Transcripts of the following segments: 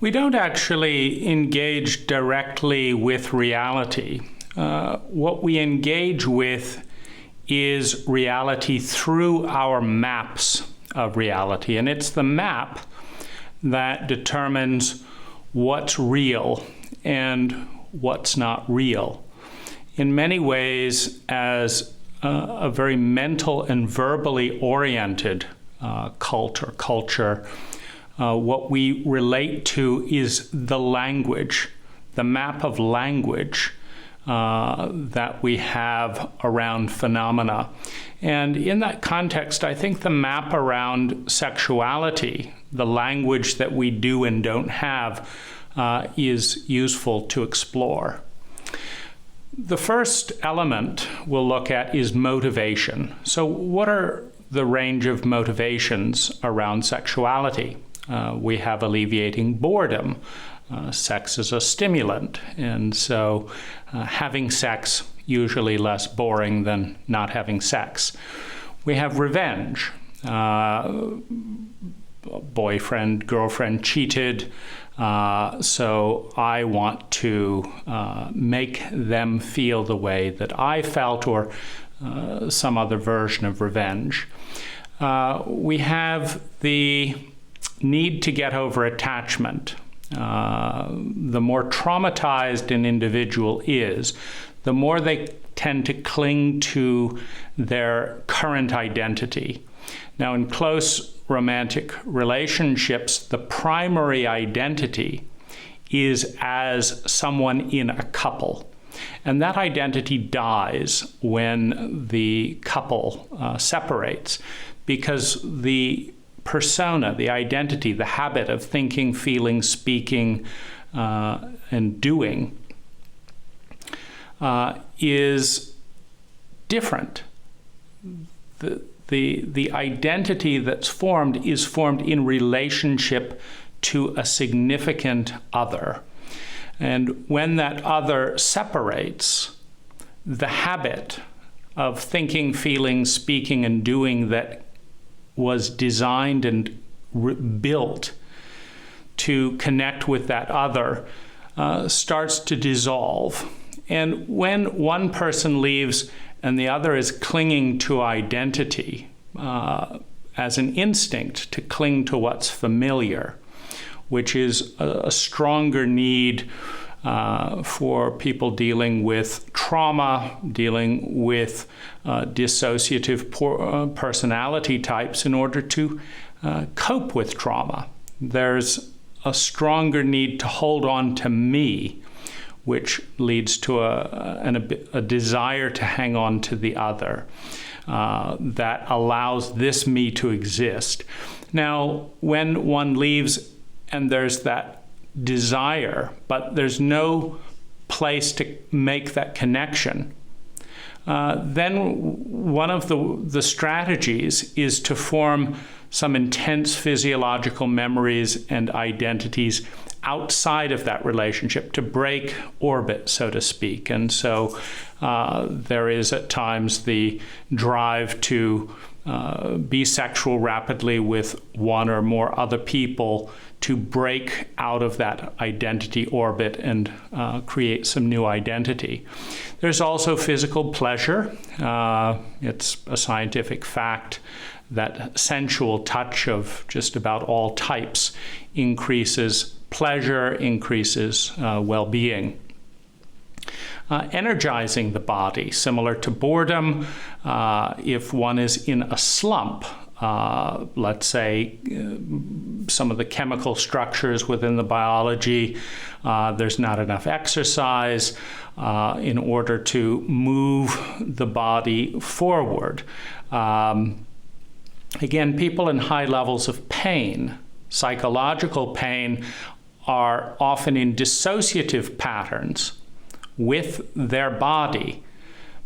We don't actually engage directly with reality. What we engage with is reality through our maps of reality. And it's the map that determines what's real and what's not real. In many ways, as a very mental and verbally oriented culture, what we relate to is the language, the map of language that we have around phenomena. And in that context, I think the map around sexuality, the language that we do and don't have, is useful to explore. The first element we'll look at is motivation. So what are the range of motivations around sexuality? We have alleviating boredom. Sex is a stimulant, and so having sex usually less boring than not having sex. We have revenge. Boyfriend, girlfriend cheated, so I want to make them feel the way that I felt, or some other version of revenge. We have the need to get over attachment. The more traumatized an individual is, the more they tend to cling to their current identity. Now, in close romantic relationships, the primary identity is as someone in a couple. And that identity dies when the couple separates, because the persona, the identity, the habit of thinking, feeling, speaking, and doing is different. The identity that's formed is formed in relationship to a significant other. And when that other separates, the habit of thinking, feeling, speaking, and doing that was designed and built to connect with that other starts to dissolve. And when one person leaves and the other is clinging to identity as an instinct to cling to what's familiar, which is a stronger need for people dealing with trauma, dealing with dissociative personality types in order to cope with trauma. There's a stronger need to hold on to me, which leads to a desire to hang on to the other that allows this me to exist. Now, when one leaves and there's that desire, but there's no place to make that connection, then one of the strategies is to form some intense physiological memories and identities outside of that relationship, to break orbit, so to speak. And so there is at times the drive to be sexual rapidly with one or more other people to break out of that identity orbit and create some new identity. There's also physical pleasure. It's a scientific fact that sensual touch of just about all types increases pleasure, increases well-being. Energizing the body, similar to boredom. If one is in a slump, let's say some of the chemical structures within the biology, there's not enough exercise in order to move the body forward. Again, people in high levels of pain, psychological pain, are often in dissociative patterns with their body,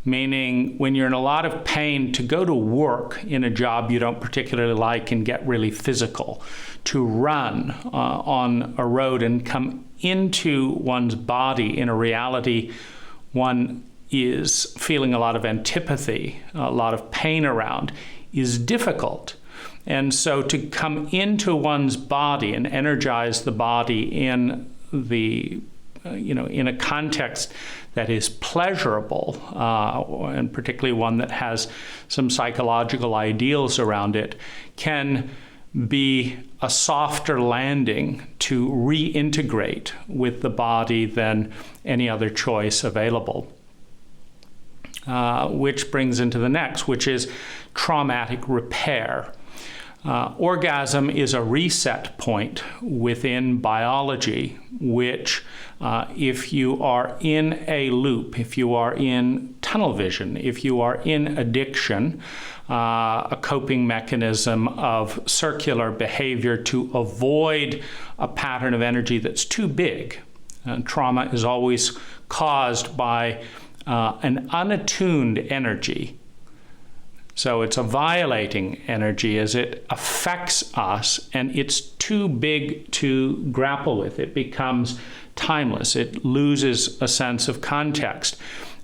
meaning when you're in a lot of pain, to go to work in a job you don't particularly like and get really physical, to run on a road and come into one's body in a reality one is feeling a lot of antipathy, a lot of pain around, is difficult. And so to come into one's body and energize the body in the in a context that is pleasurable, and particularly one that has some psychological ideals around it, can be a softer landing to reintegrate with the body than any other choice available. Which brings into the next, which is traumatic repair. Orgasm is a reset point within biology, which if you are in a loop, if you are in tunnel vision, if you are in addiction, a coping mechanism of circular behavior to avoid a pattern of energy that's too big. Trauma is always caused by an unattuned energy. So it's a violating energy as it affects us, and it's too big to grapple with. It becomes timeless. It loses a sense of context.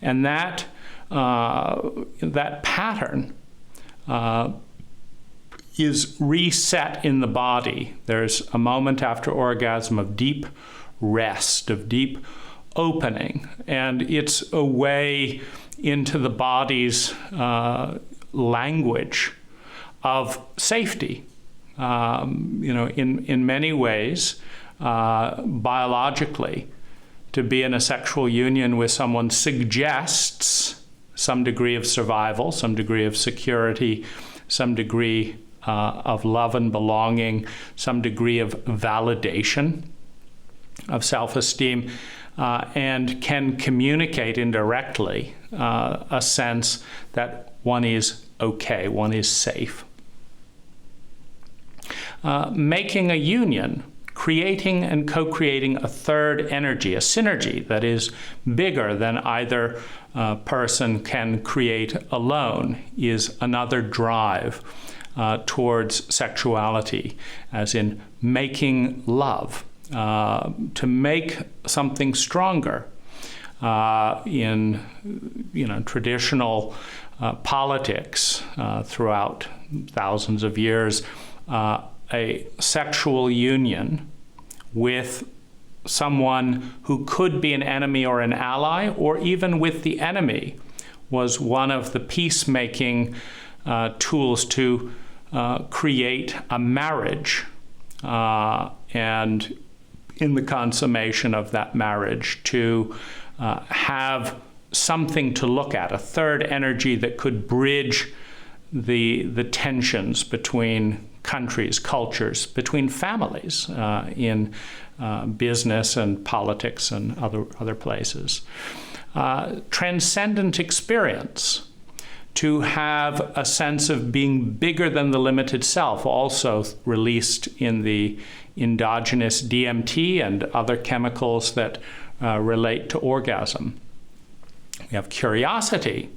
And that pattern is reset in the body. There's a moment after orgasm of deep rest, of deep opening, and it's a way into the body's language of safety. In many ways, biologically, to be in a sexual union with someone suggests some degree of survival, some degree of security, some degree of love and belonging, some degree of validation, of self-esteem, and can communicate indirectly a sense that one is okay, one is safe. Making a union, creating and co-creating a third energy, a synergy that is bigger than either person can create alone, is another drive towards sexuality, as in making love, to make something stronger. In traditional politics throughout thousands of years, a sexual union with someone who could be an enemy or an ally, or even with the enemy, was one of the peacemaking tools to create a marriage, and in the consummation of that marriage to have something to look at, a third energy that could bridge the tensions between countries, cultures, between families in business and politics and other places. Transcendent experience, to have a sense of being bigger than the limited self, also released in the endogenous DMT and other chemicals that relate to orgasm. We have curiosity.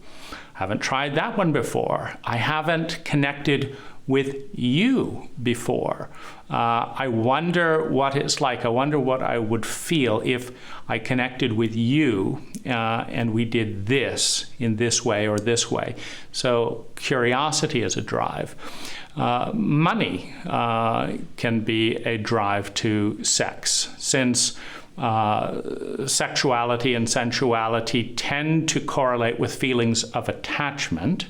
Haven't tried that one before. I haven't connected with you before. I wonder what it's like. I wonder what I would feel if I connected with you and we did this in this way or this way. So curiosity is a drive. Money can be a drive to sex, since sexuality and sensuality tend to correlate with feelings of attachment,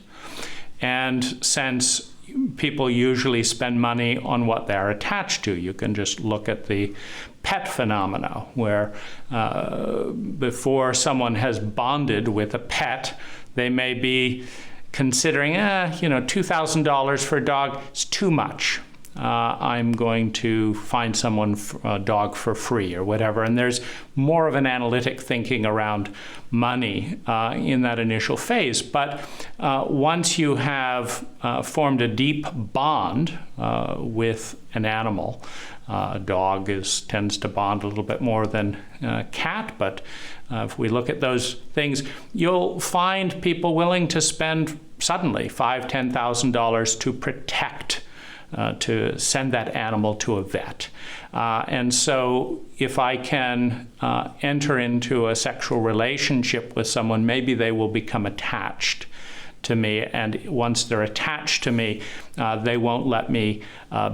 and since people usually spend money on what they're attached to. You can just look at the pet phenomena, where before someone has bonded with a pet, they may be considering, $2,000 for a dog is too much. I'm going to find someone a dog for free or whatever. And there's more of an analytic thinking around money in that initial phase. But once you have formed a deep bond with an animal, a dog tends to bond a little bit more than a cat, but if we look at those things, you'll find people willing to spend suddenly $5,000, $10,000 to protect, to send that animal to a vet. And so if I can enter into a sexual relationship with someone, maybe they will become attached to me, and once they're attached to me, they won't let me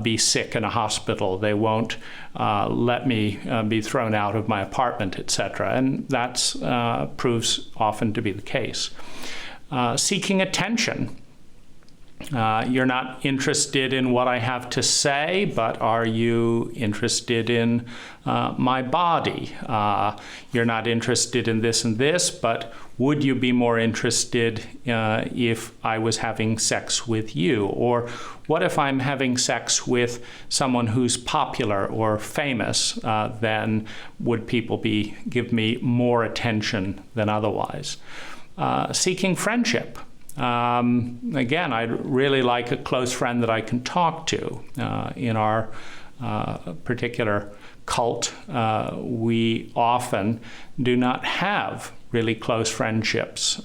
be sick in a hospital. They won't let me be thrown out of my apartment, etc. And that proves often to be the case. Seeking attention. You're not interested in what I have to say, but are you interested in my body? You're not interested in this and this, but would you be more interested if I was having sex with you? Or what if I'm having sex with someone who's popular or famous? Then would people give me more attention than otherwise? Seeking friendship. Again, I'd really like a close friend that I can talk to. In our particular cult, we often do not have really close friendships.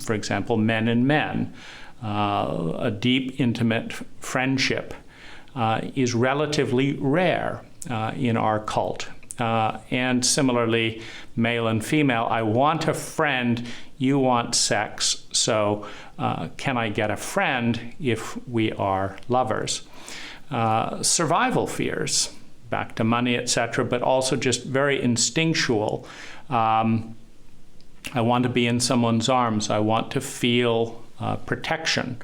For example, men and men. A deep, intimate friendship is relatively rare in our cult. And similarly, male and female, I want a friend, you want sex, so can I get a friend if we are lovers? Survival fears, back to money, etc., but also just very instinctual. I want to be in someone's arms. I want to feel protection.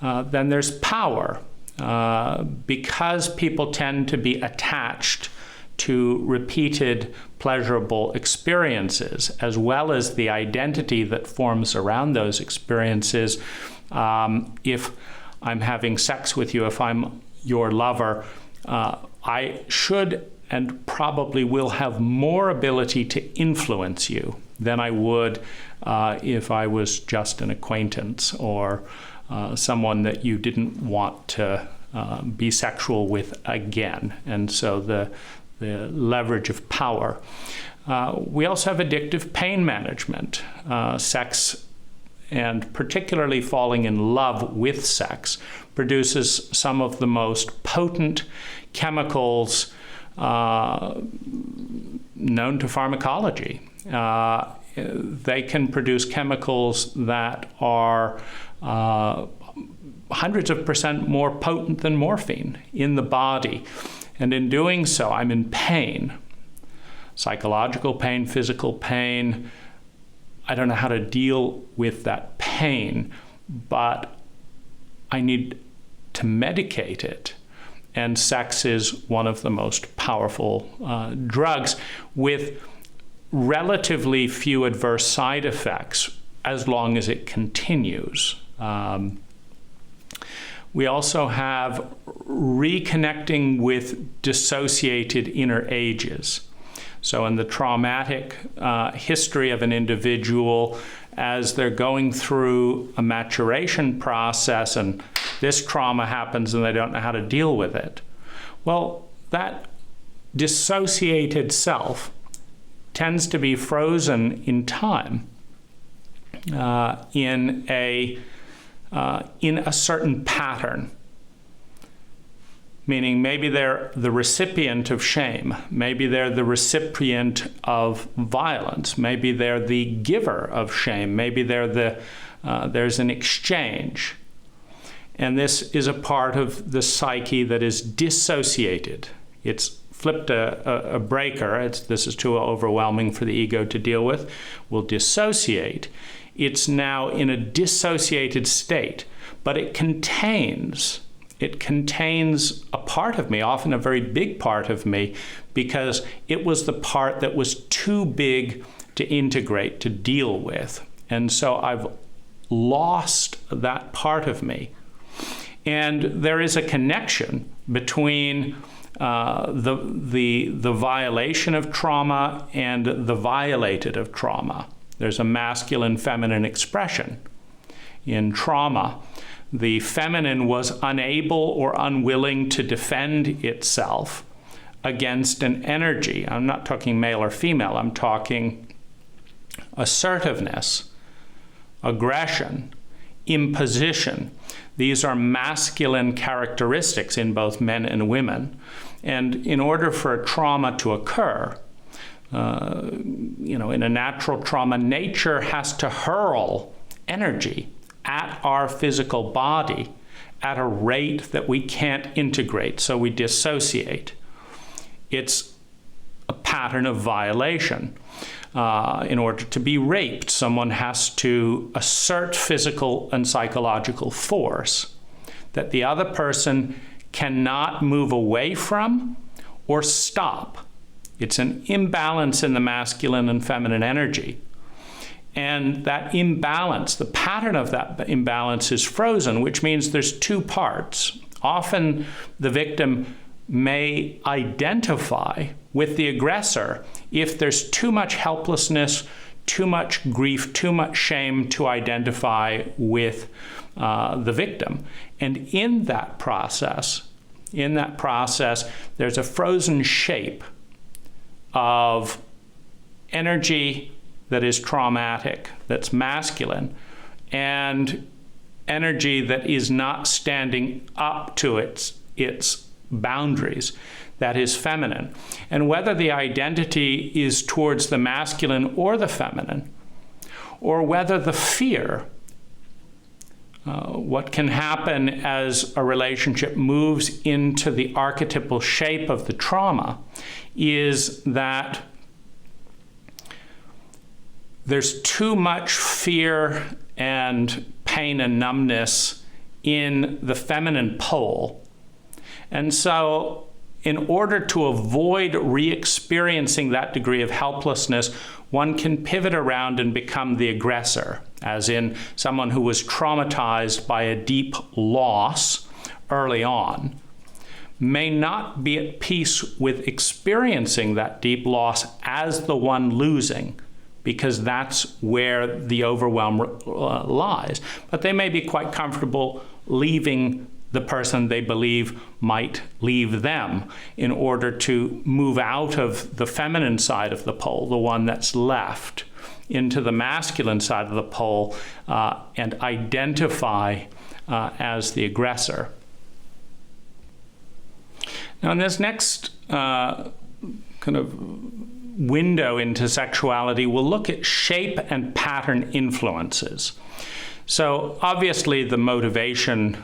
Then there's power. Because people tend to be attached to repeated pleasurable experiences, as well as the identity that forms around those experiences. If I'm having sex with you, if I'm your lover, I should and probably will have more ability to influence you than I would if I was just an acquaintance or someone that you didn't want to be sexual with again. And so the leverage of power. We also have addictive pain management. Sex, and particularly falling in love with sex, produces some of the most potent chemicals known to pharmacology. They can produce chemicals that are hundreds of % more potent than morphine in the body. And in doing so, I'm in pain. Psychological pain, physical pain. I don't know how to deal with that pain, but I need to medicate it. And sex is one of the most powerful drugs with relatively few adverse side effects as long as it continues. We also have reconnecting with dissociated inner ages. So in the traumatic history of an individual, as they're going through a maturation process and this trauma happens and they don't know how to deal with it, well, that dissociated self tends to be frozen in time in a certain pattern. Meaning maybe they're the recipient of shame, maybe they're the recipient of violence, maybe they're the giver of shame, maybe there's an exchange. And this is a part of the psyche that is dissociated. It's flipped a breaker. This is too overwhelming for the ego to deal with. We'll dissociate. It's now in a dissociated state, but it contains a part of me, often a very big part of me, because it was the part that was too big to integrate, to deal with. And so I've lost that part of me. And there is a connection between the violation of trauma and the violated of trauma. There's a masculine-feminine expression in trauma. The feminine was unable or unwilling to defend itself against an energy. I'm not talking male or female. I'm talking assertiveness, aggression, imposition. These are masculine characteristics in both men and women. And in order for a trauma to occur, in a natural trauma, nature has to hurl energy at our physical body at a rate that we can't integrate, so we dissociate. It's a pattern of violation. In order to be raped, someone has to assert physical and psychological force that the other person cannot move away from or stop. It's an imbalance in the masculine and feminine energy. And that imbalance, the pattern of that imbalance is frozen, which means there's two parts. Often the victim may identify with the aggressor if there's too much helplessness, too much grief, too much shame to identify with the victim. And in that process, there's a frozen shape of energy that is traumatic, that's masculine, and energy that is not standing up to its boundaries, that is feminine. And whether the identity is towards the masculine or the feminine, or whether the fear, what can happen as a relationship moves into the archetypal shape of the trauma is that there's too much fear and pain and numbness in the feminine pole. And so in order to avoid re-experiencing that degree of helplessness, one can pivot around and become the aggressor, as in someone who was traumatized by a deep loss early on, may not be at peace with experiencing that deep loss as the one losing, because that's where the overwhelm lies. But they may be quite comfortable leaving the person they believe might leave them in order to move out of the feminine side of the pole, the one that's left, into the masculine side of the pole and identify as the aggressor. Now in this next kind of window into sexuality, we'll look at shape and pattern influences. So obviously the motivation,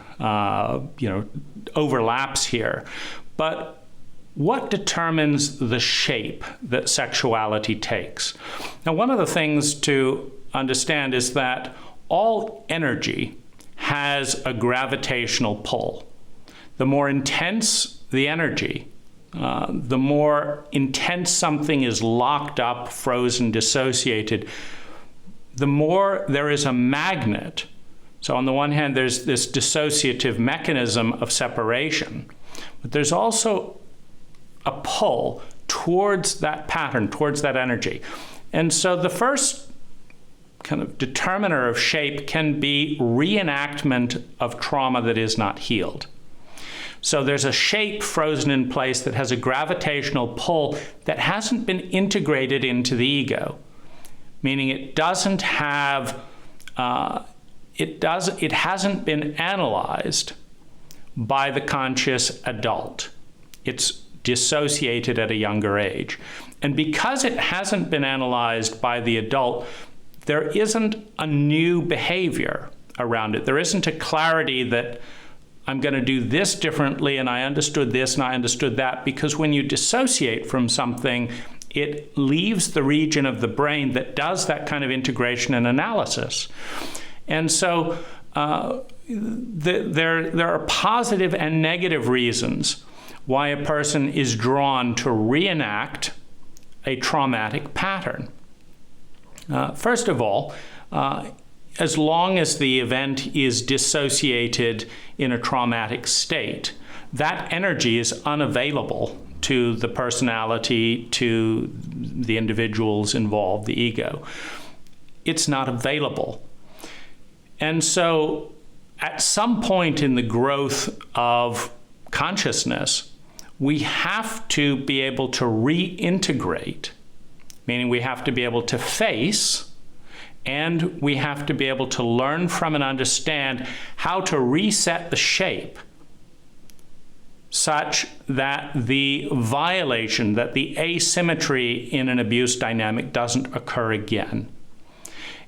overlaps here, but what determines the shape that sexuality takes? Now, one of the things to understand is that all energy has a gravitational pull. The more intense the energy, the more intense something is locked up, frozen, dissociated, the more there is a magnet. So on the one hand, there's this dissociative mechanism of separation, but there's also a pull towards that pattern, towards that energy. And so the first kind of determiner of shape can be reenactment of trauma that is not healed. So there's a shape frozen in place that has a gravitational pull that hasn't been integrated into the ego, meaning it doesn't have, it hasn't been analyzed by the conscious adult. It's dissociated at a younger age. And because it hasn't been analyzed by the adult, there isn't a new behavior around it. There isn't a clarity that I'm going to do this differently, and I understood this and I understood that, because when you dissociate from something, it leaves the region of the brain that does that kind of integration and analysis. And so there are positive and negative reasons why a person is drawn to reenact a traumatic pattern. First of all, as long as the event is dissociated in a traumatic state, that energy is unavailable to the personality, to the individuals involved, the ego. It's not available. And so at some point in the growth of consciousness, we have to be able to reintegrate, meaning we have to be able to face, and we have to be able to learn from and understand how to reset the shape such that the violation, that the asymmetry in an abuse dynamic doesn't occur again.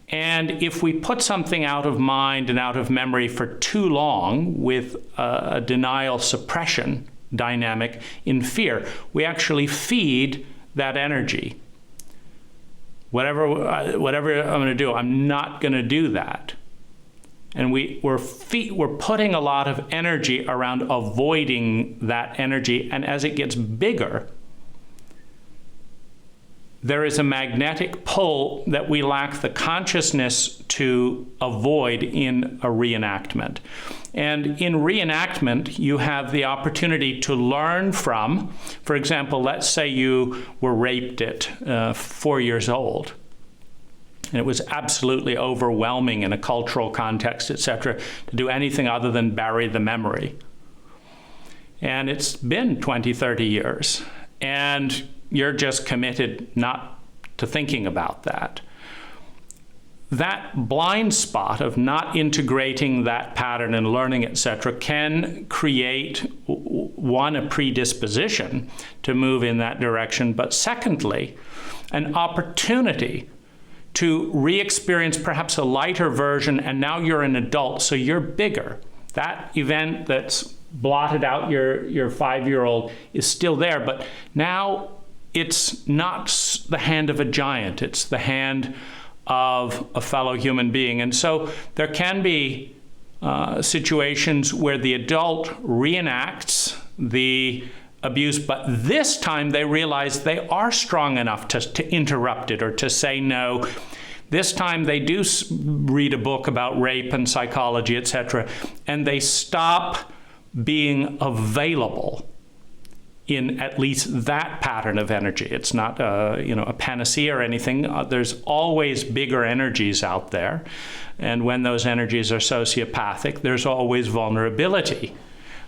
And if we put something out of mind and out of memory for too long with a denial suppression dynamic in fear, we actually feed that energy. Whatever I'm going to do, I'm not going to do that. And we're putting a lot of energy around avoiding that energy. And as it gets bigger, there is a magnetic pull that we lack the consciousness to avoid in a reenactment. And in reenactment, you have the opportunity to learn from, for example, let's say you were raped at 4 years old. And it was absolutely overwhelming in a cultural context, etc., to do anything other than bury the memory. And it's been 20, 30 years. And you're just committed not to thinking about that. That blind spot of not integrating that pattern and learning, etc., can create, one, a predisposition to move in that direction, but secondly, an opportunity to re-experience perhaps a lighter version, and now you're an adult, so you're bigger. That event that's blotted out your 5-year-old is still there, but now it's not the hand of a giant, it's the hand of a fellow human being. And so there can be situations where the adult reenacts the abuse, but this time they realize they are strong enough to interrupt it or to say no. This time they do read a book about rape and psychology, etc., and they stop being available in at least that pattern of energy. It's not a panacea or anything. There's always bigger energies out there. And when those energies are sociopathic, there's always vulnerability.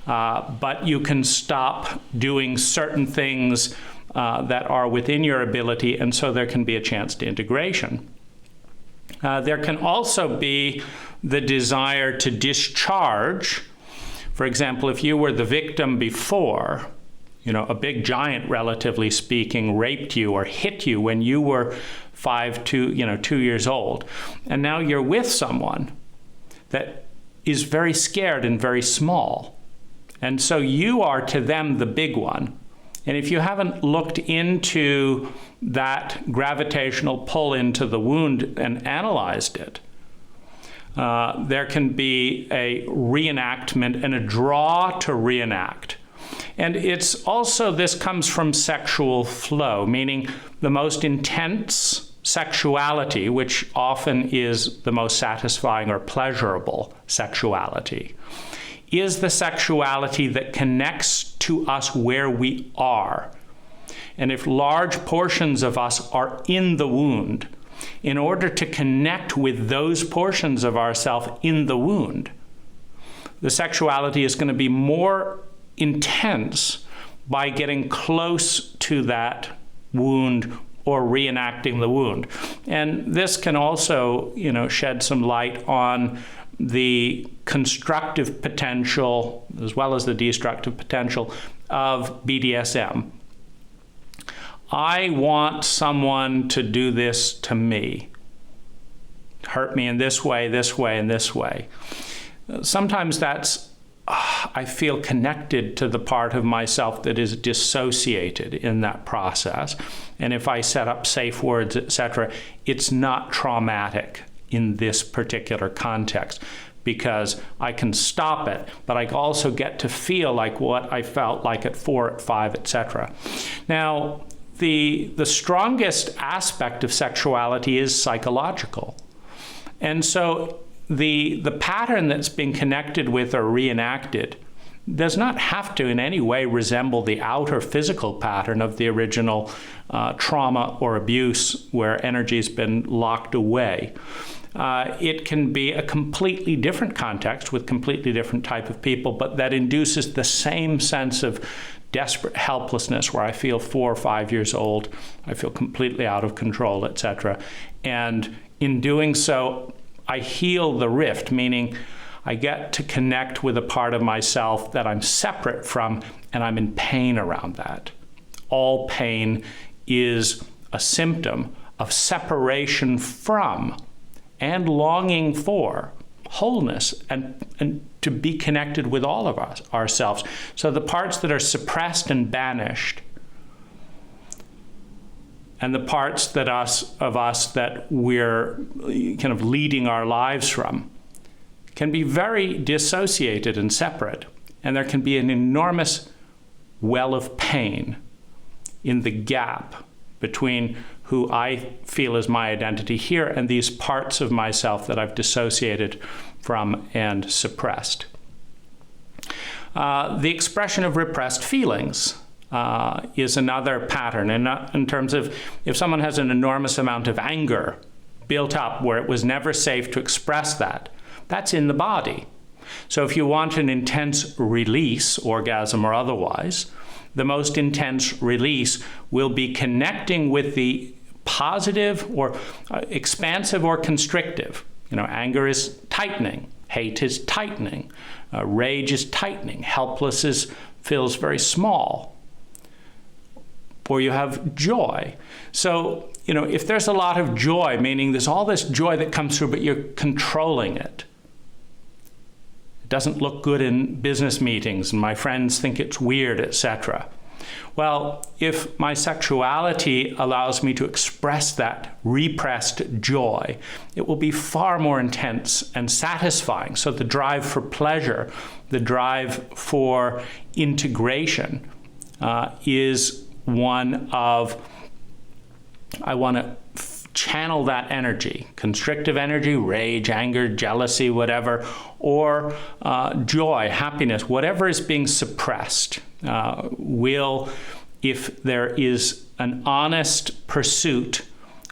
But you can stop doing certain things that are within your ability, and so there can be a chance to integration. There can also be the desire to discharge. For example, if you were the victim before, a big giant, relatively speaking, raped you or hit you when you were 2 years old, and now you're with someone that is very scared and very small, and so you are to them the big one. And if you haven't looked into that gravitational pull into the wound and analyzed it, there can be a reenactment and a draw to reenact. And it's also, this comes from sexual flow, meaning the most intense sexuality, which often is the most satisfying or pleasurable sexuality, is the sexuality that connects to us where we are. And if large portions of us are in the wound, in order to connect with those portions of ourselves in the wound, the sexuality is going to be more intense by getting close to that wound or reenacting the wound. And this can also, shed some light on the constructive potential as well as the destructive potential of BDSM. I want someone to do this to me, hurt me in this way, and this way. Sometimes that's, I feel connected to the part of myself that is dissociated in that process. And if I set up safe words, etc., it's not traumatic in this particular context, because I can stop it, but I also get to feel like what I felt like at 4, at 5, etc. Now, the strongest aspect of sexuality is psychological. And so the pattern that's being connected with or reenacted does not have to in any way resemble the outer physical pattern of the original trauma or abuse where energy's been locked away. It can be a completely different context with completely different type of people, but that induces the same sense of desperate helplessness where I feel 4 or 5 years old, I feel completely out of control, etc. And in doing so, I heal the rift, meaning I get to connect with a part of myself that I'm separate from, and I'm in pain around that. All pain is a symptom of separation from and longing for wholeness and to be connected with all of us, ourselves. So the parts that are suppressed and banished, and the parts that of us that we're kind of leading our lives from, can be very dissociated and separate. And there can be an enormous well of pain in the gap between who I feel is my identity here and these parts of myself that I've dissociated from and suppressed. The expression of repressed feelings is another pattern. And in terms of if someone has an enormous amount of anger built up where it was never safe to express that, that's in the body. So if you want an intense release, orgasm or otherwise, the most intense release will be connecting with the positive or expansive or constrictive. Anger is tightening, hate is tightening, rage is tightening, helpless feels very small. Or you have joy. So, if there's a lot of joy, meaning there's all this joy that comes through, but you're controlling it. It doesn't look good in business meetings, and my friends think it's weird, etc. Well, if my sexuality allows me to express that repressed joy, it will be far more intense and satisfying. So the drive for pleasure, the drive for integration is one of, I want to channel that energy, constrictive energy, rage, anger, jealousy, whatever, or joy, happiness, whatever is being suppressed will, if there is an honest pursuit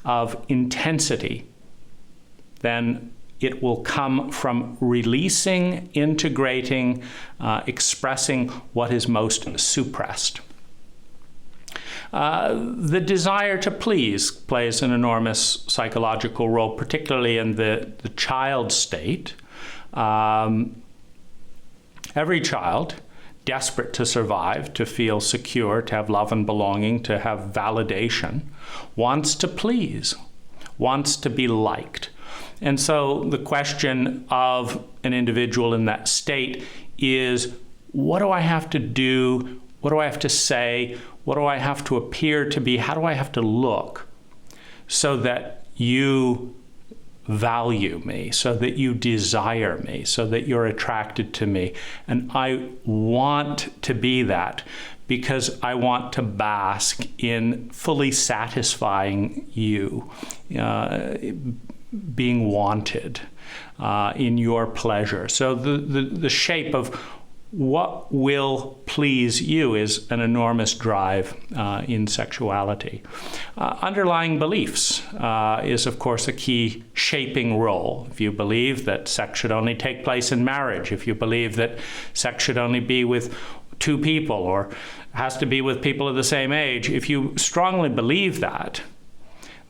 of intensity, then it will come from releasing, integrating, expressing what is most suppressed. The desire to please plays an enormous psychological role, particularly in the child state. Every child, desperate to survive, to feel secure, to have love and belonging, to have validation, wants to please, wants to be liked. And so the question of an individual in that state is, what do I have to do? What do I have to say? What do I have to appear to be? How do I have to look so that you value me, so that you desire me, so that you're attracted to me? And I want to be that because I want to bask in fully satisfying you, being wanted in your pleasure. So the shape of what will please you is an enormous drive in sexuality. Underlying beliefs is, of course, a key shaping role. If you believe that sex should only take place in marriage, if you believe that sex should only be with two people or has to be with people of the same age, if you strongly believe that,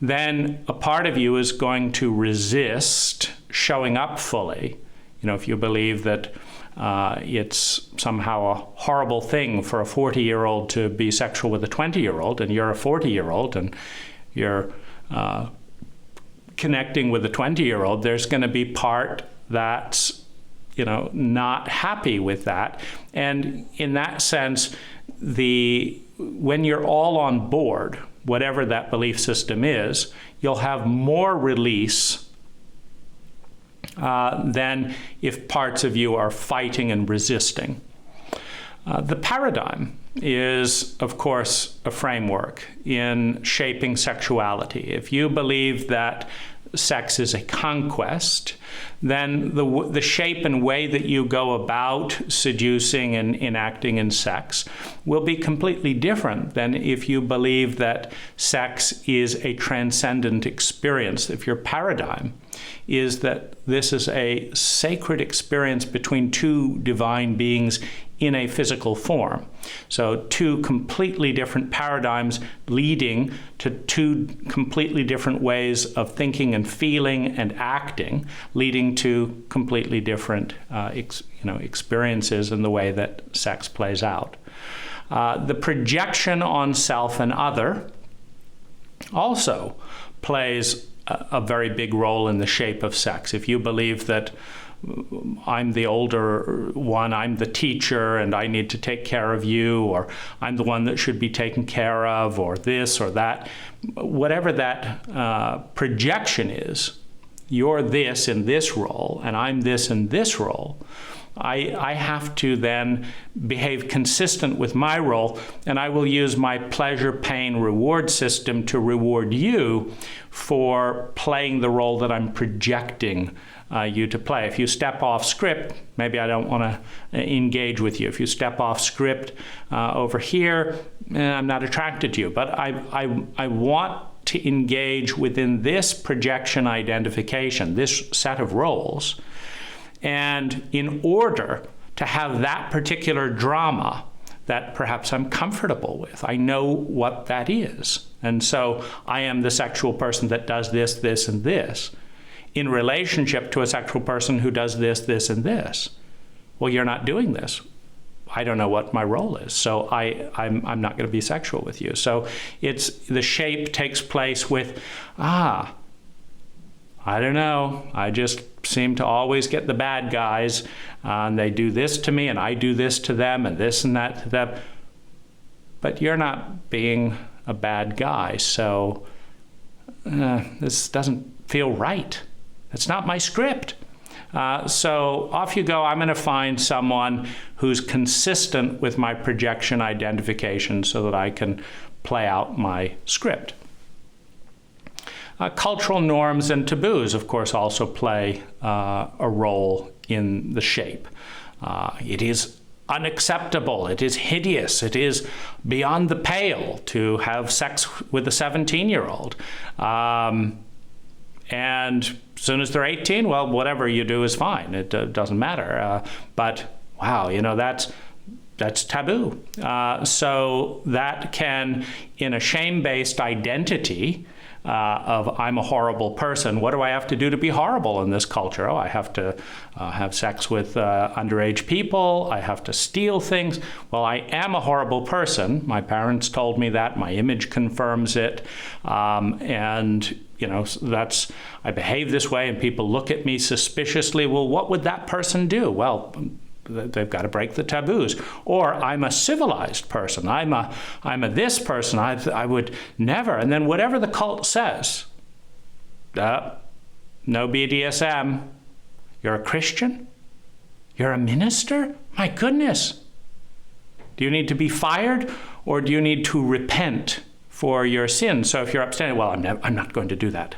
then a part of you is going to resist showing up fully. If you believe that it's somehow a horrible thing for a 40-year-old to be sexual with a 20-year-old, and you're a 40-year-old and you're connecting with a 20-year-old, there's going to be part that's, not happy with that. And in that sense, when you're all on board, whatever that belief system is, you'll have more release than if parts of you are fighting and resisting. The paradigm is, of course, a framework in shaping sexuality. If you believe that sex is a conquest, then the shape and way that you go about seducing and enacting in sex will be completely different than if you believe that sex is a transcendent experience. If your paradigm is that this is a sacred experience between two divine beings in a physical form. So two completely different paradigms leading to two completely different ways of thinking and feeling and acting, leading to completely different experiences in the way that sex plays out. The projection on self and other also plays a very big role in the shape of sex. If you believe that I'm the older one, I'm the teacher, and I need to take care of you, or I'm the one that should be taken care of, or this or that, whatever that projection is, you're this in this role, and I'm this in this role, I have to then behave consistent with my role, and I will use my pleasure, pain, reward system to reward you for playing the role that I'm projecting you to play. If you step off script, maybe I don't want to engage with you. If you step off script over here, I'm not attracted to you. But I want to engage within this projection identification, this set of roles. And in order to have that particular drama that perhaps I'm comfortable with, I know what that is. And so I am the sexual person that does this, this, and this, in relationship to a sexual person who does this, this, and this. Well, you're not doing this. I don't know what my role is, so I'm not going to be sexual with you. So it's the shape takes place with, I don't know, I just seem to always get the bad guys, and they do this to me, and I do this to them, and this and that to them. But you're not being a bad guy, so this doesn't feel right. It's not my script. So off you go. I'm going to find someone who's consistent with my projection identification so that I can play out my script. Cultural norms and taboos, of course, also play a role in the shape. It is unacceptable, it is hideous, it is beyond the pale to have sex with a 17-year-old. And as soon as they're 18, well, whatever you do is fine. It doesn't matter. But wow, that's taboo. So that can, in a shame-based identity of I'm a horrible person, what do I have to do to be horrible in this culture? Oh, I have to have sex with underage people. I have to steal things. Well, I am a horrible person. My parents told me that. My image confirms it. And that's, I behave this way and people look at me suspiciously. Well, what would that person do? Well, they've got to break the taboos. Or I'm a civilized person. I'm a this person. I would never. And then whatever the cult says, no BDSM. You're a Christian? You're a minister? My goodness. Do you need to be fired, or do you need to repent for your sins? So if you're upstanding, well, I'm not going to do that.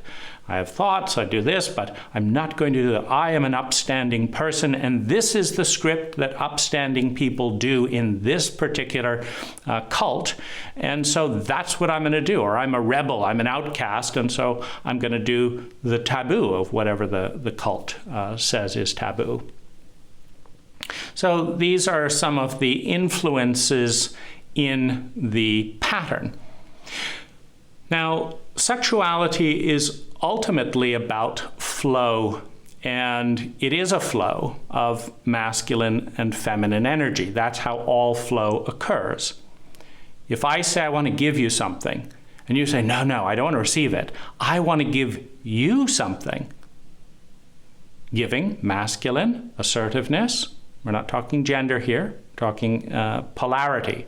I have thoughts, I do this, but I'm not going to do that. I am an upstanding person, and this is the script that upstanding people do in this particular cult, and so that's what I'm going to do. Or I'm a rebel, I'm an outcast, and so I'm going to do the taboo of whatever the cult says is taboo. So these are some of the influences in the pattern. Now, sexuality is ultimately about flow, and it is a flow of masculine and feminine energy. That's how all flow occurs. If I say I want to give you something, and you say, no, I don't want to receive it, I want to give you something. Giving, masculine, assertiveness. We're not talking gender here, we're talking polarity,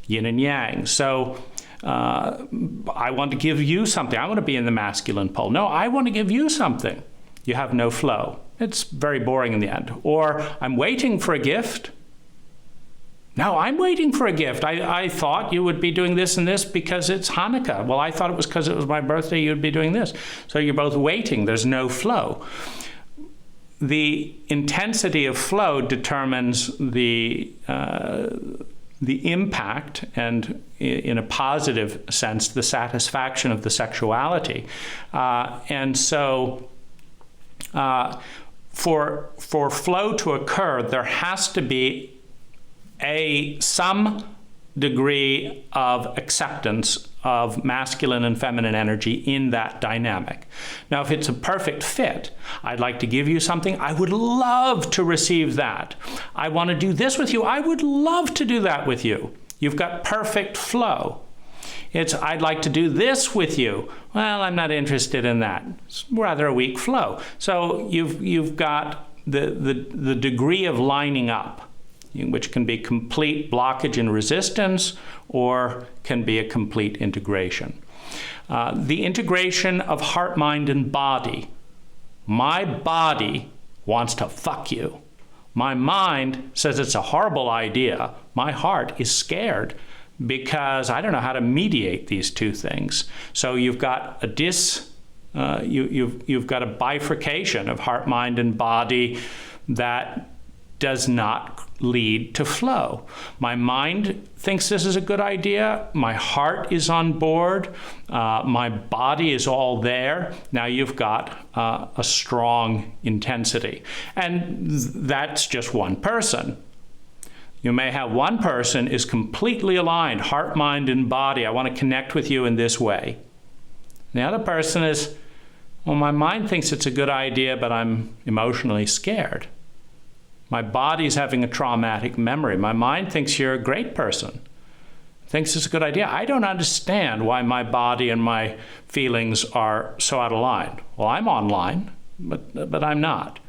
yin and yang. So I want to give you something. I want to be in the masculine pole. No, I want to give you something. You have no flow. It's very boring in the end. Or I'm waiting for a gift. No, I'm waiting for a gift. I thought you would be doing this and this because it's Hanukkah. Well, I thought it was because it was my birthday you'd be doing this. So you're both waiting. There's no flow. The intensity of flow determines the impact and, in a positive sense, the satisfaction of the sexuality. And so for flow to occur, there has to be some degree of acceptance of masculine and feminine energy in that dynamic. Now, if it's a perfect fit, I'd like to give you something, I would love to receive that. I want to do this with you, I would love to do that with you. You've got perfect flow. It's, I'd like to do this with you. Well, I'm not interested in that. It's rather a weak flow. So you've got the degree of lining up, which can be complete blockage and resistance, or can be a complete integration. The integration of heart, mind, and body. My body wants to fuck you. My mind says it's a horrible idea. My heart is scared because I don't know how to mediate these two things. So you've got a you've got a bifurcation of heart, mind, and body that does not lead to flow. My mind thinks this is a good idea. My heart is on board. My body is all there. Now you've got a strong intensity. And that's just one person. You may have one person is completely aligned, heart, mind, and body. I want to connect with you in this way. The other person is, well, my mind thinks it's a good idea, but I'm emotionally scared. My body's having a traumatic memory. My mind thinks you're a great person, thinks it's a good idea. I don't understand why my body and my feelings are so out of line. Well, I'm online, but I'm not.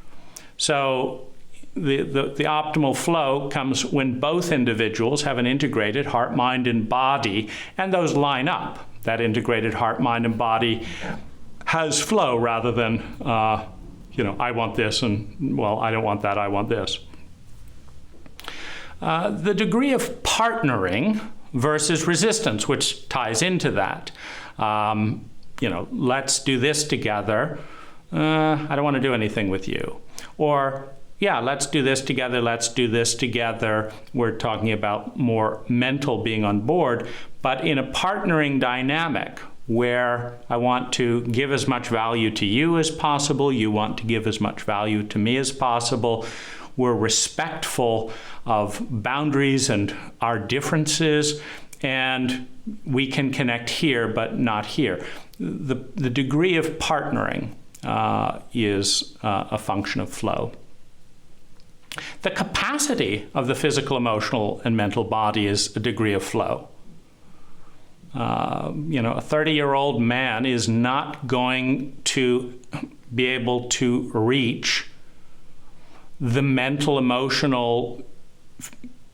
So the optimal flow comes when both individuals have an integrated heart, mind, and body, and those line up. That integrated heart, mind, and body has flow rather than I want this, and, well, I don't want that, I want this. The degree of partnering versus resistance, which ties into that. Let's do this together. I don't want to do anything with you. Or, yeah, let's do this together, let's do this together. We're talking about more mental being on board, but in a partnering dynamic, where I want to give as much value to you as possible, you want to give as much value to me as possible. We're respectful of boundaries and our differences, and we can connect here but not here. The degree of partnering is a function of flow. The capacity of the physical, emotional, and mental body is a degree of flow. A 30-year-old man is not going to be able to reach the mental, emotional,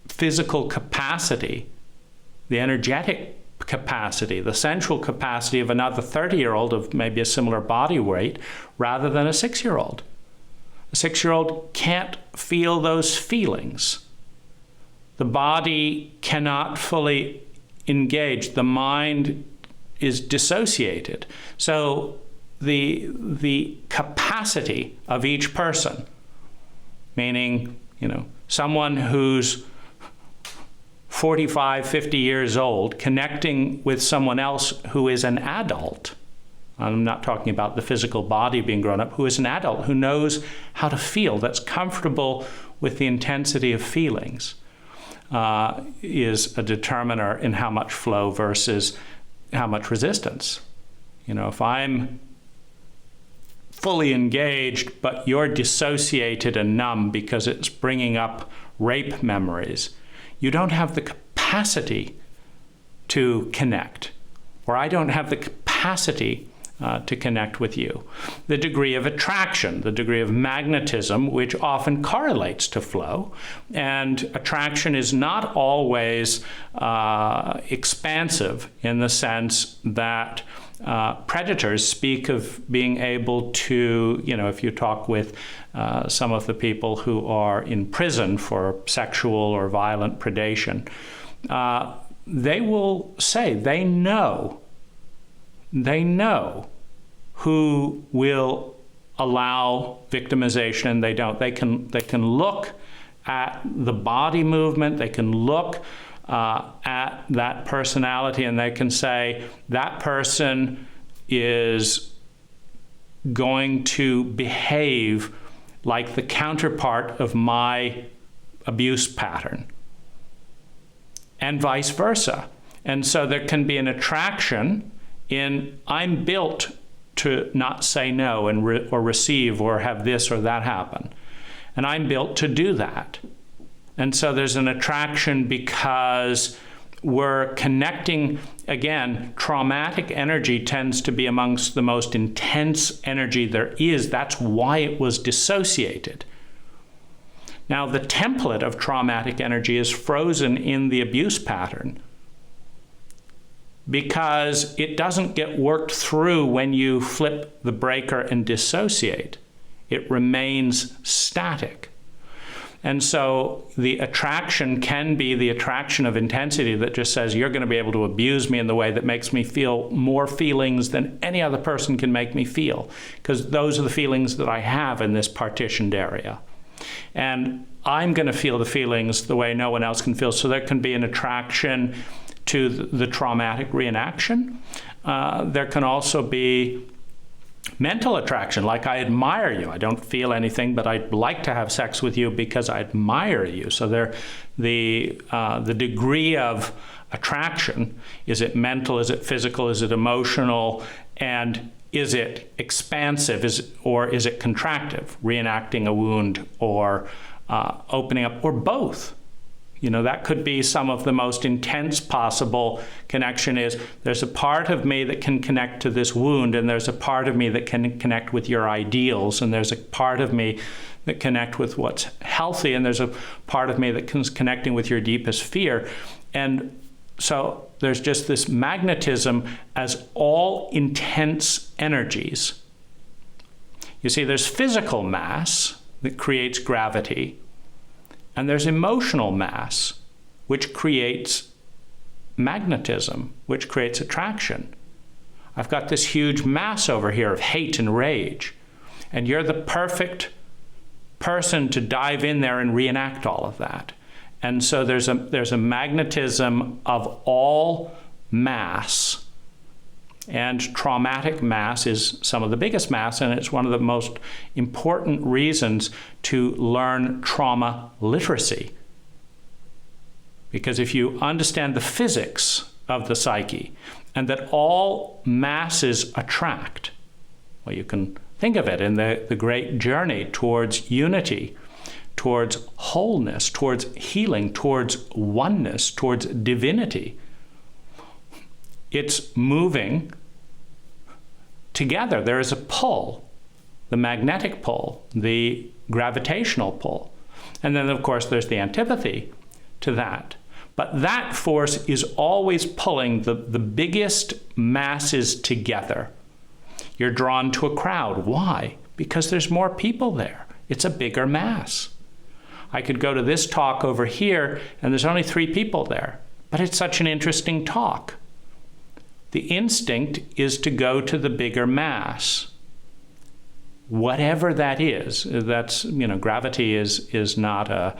physical capacity, the energetic capacity, the sensual capacity of another 30-year-old of maybe a similar body weight rather than a 6-year-old. A 6-year-old can't feel those feelings. The body cannot fully engaged. The mind is dissociated. So the capacity of each person, meaning, someone who's 45, 50 years old, connecting with someone else who is an adult. I'm not talking about the physical body being grown up, who is an adult, who knows how to feel, that's comfortable with the intensity of feelings. Is a determiner in how much flow versus how much resistance. If I'm fully engaged, but you're dissociated and numb because it's bringing up rape memories, you don't have the capacity to connect, or I don't have the capacity to connect with you. The degree of attraction, the degree of magnetism, which often correlates to flow. And attraction is not always expansive in the sense that predators speak of being able to, if you talk with some of the people who are in prison for sexual or violent predation, they will say they know who will allow victimization and they don't. They can look at the body movement, they can look at that personality, and they can say that person is going to behave like the counterpart of my abuse pattern, and vice versa. And so there can be an attraction in, I'm built to not say no and or receive or have this or that happen. And I'm built to do that. And so there's an attraction because we're connecting, again, traumatic energy tends to be amongst the most intense energy there is. That's why it was dissociated. Now, the template of traumatic energy is frozen in the abuse pattern because it doesn't get worked through when you flip the breaker and dissociate. It remains static. And so the attraction can be the attraction of intensity that just says, you're going to be able to abuse me in the way that makes me feel more feelings than any other person can make me feel, because those are the feelings that I have in this partitioned area. And I'm going to feel the feelings the way no one else can feel. So there can be an attraction to the traumatic reenaction. There can also be mental attraction, like I admire you. I don't feel anything, but I'd like to have sex with you because I admire you. So the degree of attraction, is it mental, is it physical, is it emotional, and is it expansive, or is it contractive, reenacting a wound or opening up, or both? You know, that could be some of the most intense possible connection. Is there's a part of me that can connect to this wound, and there's a part of me that can connect with your ideals, and there's a part of me that connect with what's healthy, and there's a part of me that can connecting with your deepest fear. And so there's just this magnetism as all intense energies. You see, there's physical mass that creates gravity, and there's emotional mass, which creates magnetism, which creates attraction. I've got this huge mass over here of hate and rage, and you're the perfect person to dive in there and reenact all of that. And so there's a magnetism of all mass, and traumatic mass is some of the biggest mass, and it's one of the most important reasons to learn trauma literacy. Because if you understand the physics of the psyche, and that all masses attract, well, you can think of it in the great journey towards unity, towards wholeness, towards healing, towards oneness, towards divinity. It's moving together. There is a pull, the magnetic pull, the gravitational pull. And then, of course, there's the antipathy to that. But that force is always pulling the biggest masses together. You're drawn to a crowd. Why? Because there's more people there. It's a bigger mass. I could go to this talk over here, and there's only 3 people there. But it's such an interesting talk. The instinct is to go to the bigger mass. Whatever that is, that's, you know, gravity is not a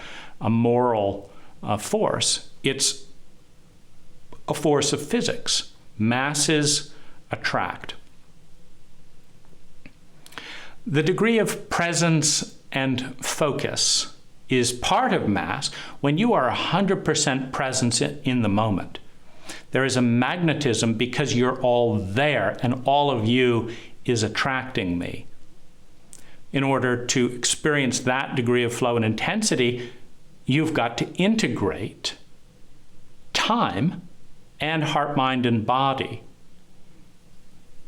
moral force. It's a force of physics. Masses attract. The degree of presence and focus is part of mass when you are 100% present in the moment. There is a magnetism because you're all there, and all of you is attracting me. In order to experience that degree of flow and intensity, you've got to integrate time and heart, mind, and body,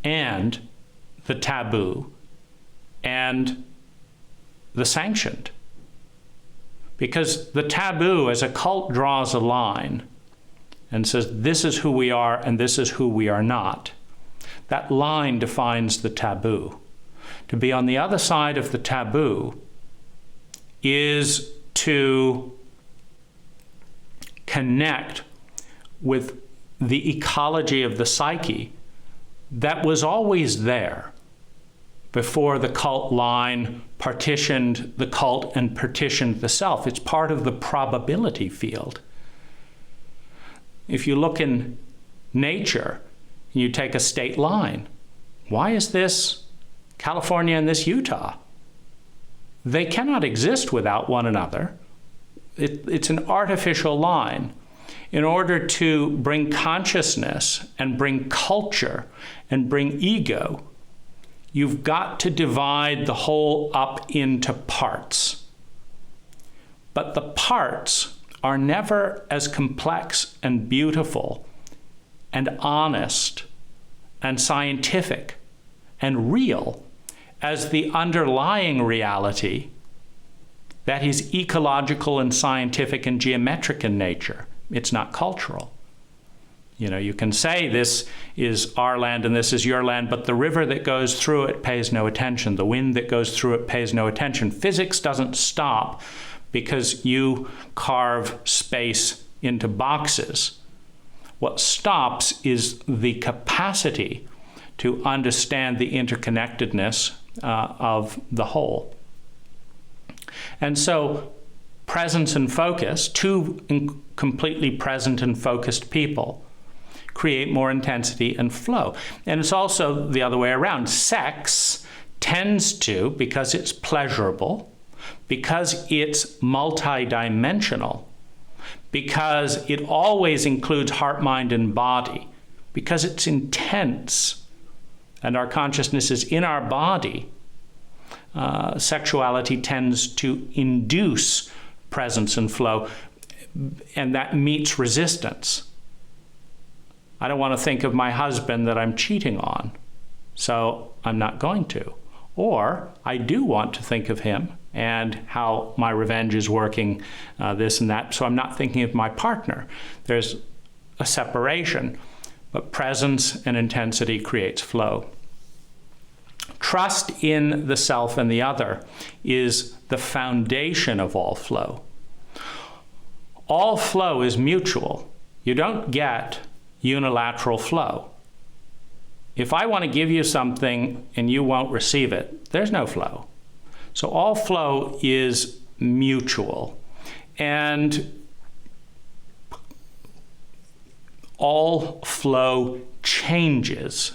and the taboo, and the sanctioned. Because the taboo, as a cult draws a line and says, this is who we are and this is who we are not, that line defines the taboo. To be on the other side of the taboo is to connect with the ecology of the psyche that was always there before the cult line partitioned the cult and partitioned the self. It's part of the probability field. If you look in nature, you take a state line. Why is this California and this Utah? They cannot exist without one another. It's an artificial line. In order to bring consciousness and bring culture and bring ego, you've got to divide the whole up into parts. But the parts are never as complex and beautiful and honest and scientific and real as the underlying reality that is ecological and scientific and geometric in nature. It's not cultural. You know, you can say this is our land and this is your land, but the river that goes through it pays no attention. The wind that goes through it pays no attention. Physics doesn't stop because you carve space into boxes. What stops is the capacity to understand the interconnectedness of the whole. And so presence and focus, two completely present and focused people, create more intensity and flow. And it's also the other way around. Sex tends to, because it's pleasurable, because it's multidimensional, because it always includes heart, mind, and body, because it's intense, and our consciousness is in our body, sexuality tends to induce presence and flow, and that meets resistance. I don't want to think of my husband that I'm cheating on, so I'm not going to. Or I do want to think of him and how my revenge is working, this and that, so I'm not thinking of my partner. There's a separation, but presence and intensity creates flow. Trust in the self and the other is the foundation of all flow. All flow is mutual. You don't get unilateral flow. If I want to give you something and you won't receive it, there's no flow. So all flow is mutual. And all flow changes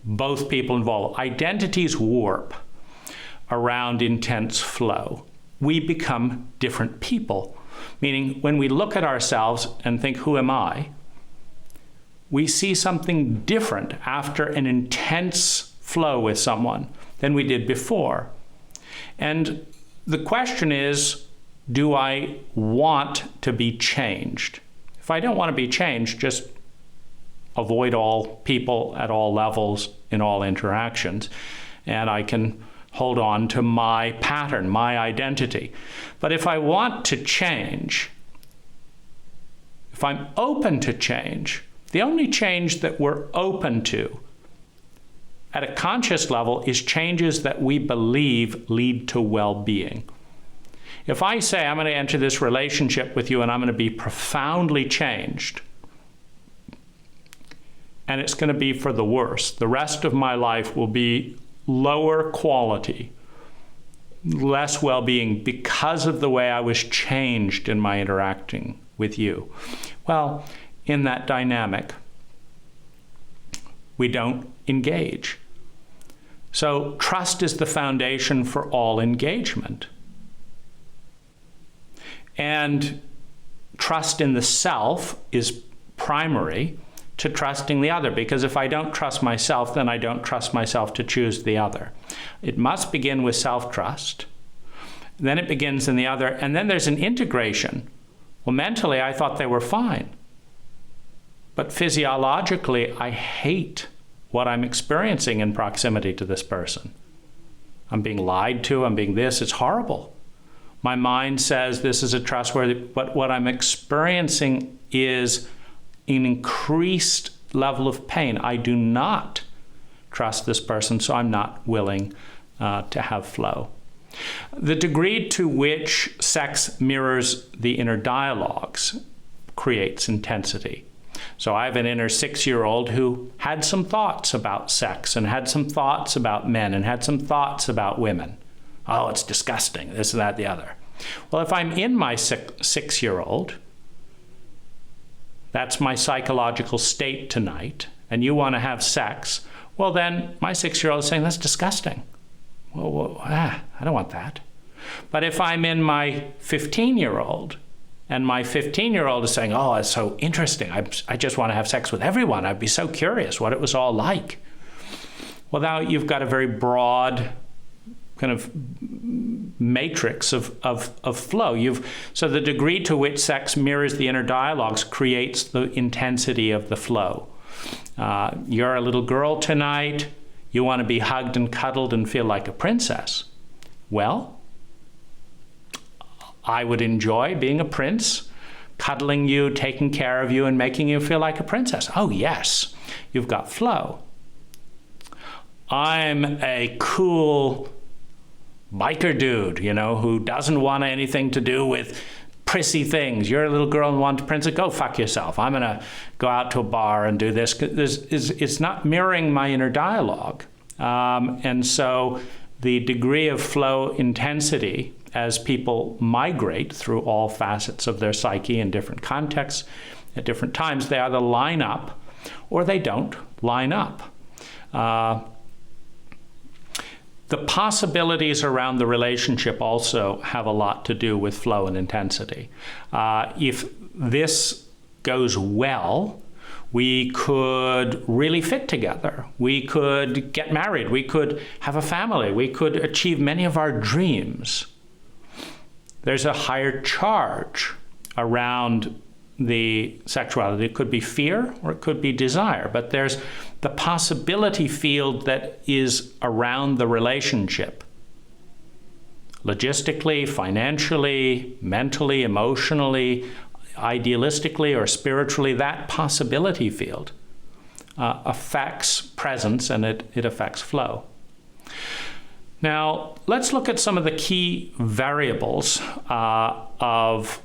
both people involved. Identities warp around intense flow. We become different people, meaning when we look at ourselves and think, who am I? We see something different after an intense flow with someone than we did before. And the question is, do I want to be changed? If I don't want to be changed, just avoid all people at all levels in all interactions, and I can hold on to my pattern, my identity. But if I want to change, if I'm open to change, the only change that we're open to at a conscious level is changes that we believe lead to well-being. If I say I'm going to enter this relationship with you and I'm going to be profoundly changed, and it's going to be for the worse, the rest of my life will be lower quality, less well-being because of the way I was changed in my interacting with you. Well, in that dynamic, we don't engage. So trust is the foundation for all engagement. And trust in the self is primary to trusting the other, because if I don't trust myself, then I don't trust myself to choose the other. It must begin with self-trust, then it begins in the other, and then there's an integration. Well, mentally, I thought they were fine. But physiologically, I hate what I'm experiencing in proximity to this person. I'm being lied to, I'm being this, it's horrible. My mind says this is a trustworthy, but what I'm experiencing is an increased level of pain. I do not trust this person, so I'm not willing to have flow. The degree to which sex mirrors the inner dialogues creates intensity. So I have an inner 6-year-old who had some thoughts about sex and had some thoughts about men and had some thoughts about women. Oh, it's disgusting, this, that, the other. Well, if I'm in my 6-year-old, that's my psychological state tonight, and you want to have sex, well then my 6-year-old is saying, that's disgusting. I don't want that. But if I'm in my 15-year-old, and my 15-year-old is saying, oh, it's so interesting. I just want to have sex with everyone. I'd be so curious what it was all like. Well, now you've got a very broad kind of matrix of flow. So the degree to which sex mirrors the inner dialogues creates the intensity of the flow. You're a little girl tonight. You want to be hugged and cuddled and feel like a princess. Well, I would enjoy being a prince, cuddling you, taking care of you, and making you feel like a princess. Oh, yes, you've got flow. I'm a cool biker dude, who doesn't want anything to do with prissy things. You're a little girl and want to princess. Go fuck yourself. I'm going to go out to a bar and do this. It's not mirroring my inner dialogue. And so the degree of flow intensity as people migrate through all facets of their psyche in different contexts at different times, they either line up or they don't line up. The possibilities around the relationship also have a lot to do with flow and intensity. If this goes well, we could really fit together. We could get married. We could have a family. We could achieve many of our dreams. There's a higher charge around the sexuality. It could be fear or it could be desire, but there's the possibility field that is around the relationship. Logistically, financially, mentally, emotionally, idealistically, or spiritually, that possibility field affects presence and it affects flow. Now, let's look at some of the key variables that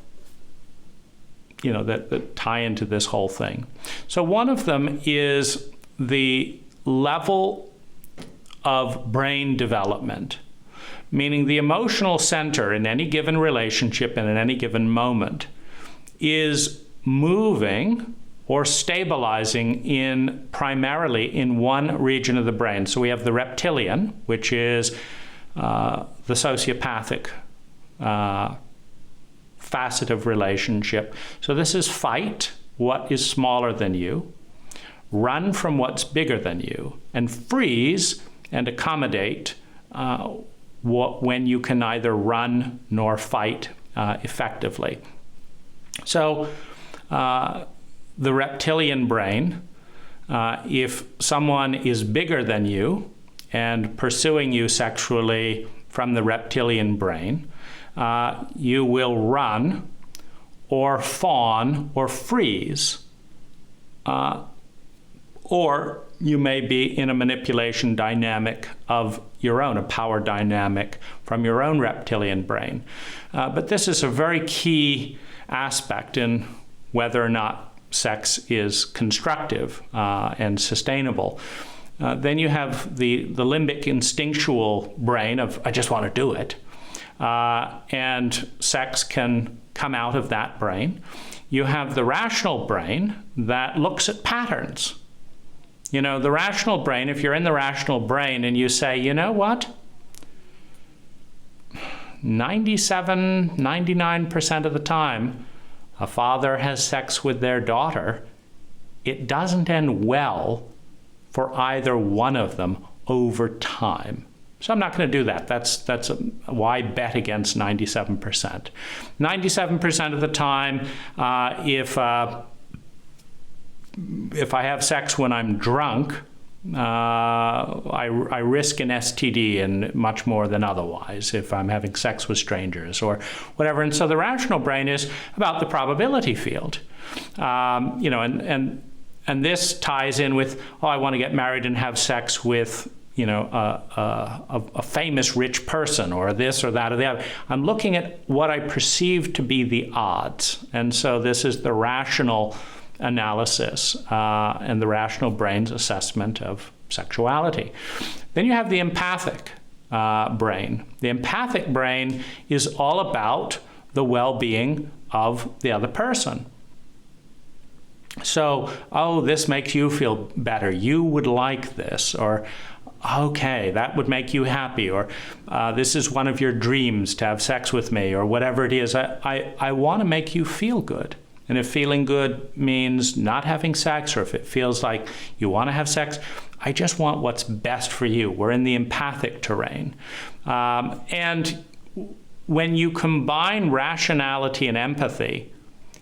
tie into this whole thing. So one of them is the level of brain development, meaning the emotional center in any given relationship and in any given moment is moving or stabilizing primarily in one region of the brain. So we have the reptilian, which is the sociopathic facet of relationship. So this is fight what is smaller than you, run from what's bigger than you, and freeze and accommodate when you can neither run nor fight effectively. So the reptilian brain, if someone is bigger than you and pursuing you sexually from the reptilian brain, you will run or fawn or freeze, or you may be in a manipulation dynamic of your own, a power dynamic from your own reptilian brain. But this is a very key aspect in whether or not sex is constructive and sustainable. Then you have the limbic instinctual brain of, I just want to do it. And sex can come out of that brain. You have the rational brain that looks at patterns. The rational brain, if you're in the rational brain and you say, you know what? 99% of the time, a father has sex with their daughter, it doesn't end well for either one of them over time. So I'm not going to do that. That's why bet against 97%. 97% of the time, if I have sex when I'm drunk, I risk an STD and much more than otherwise if I'm having sex with strangers or whatever. And so the rational brain is about the probability field, and this ties in with, I want to get married and have sex with a famous rich person or this or that or the other. I'm looking at what I perceive to be the odds, and so this is the rational analysis and the rational brain's assessment of sexuality. Then you have the empathic brain. The empathic brain is all about the well-being of the other person. So, this makes you feel better. You would like this, or okay, that would make you happy, or this is one of your dreams to have sex with me, or whatever it is. I want to make you feel good. And if feeling good means not having sex, or if it feels like you want to have sex, I just want what's best for you. We're in the empathic terrain. And when you combine rationality and empathy,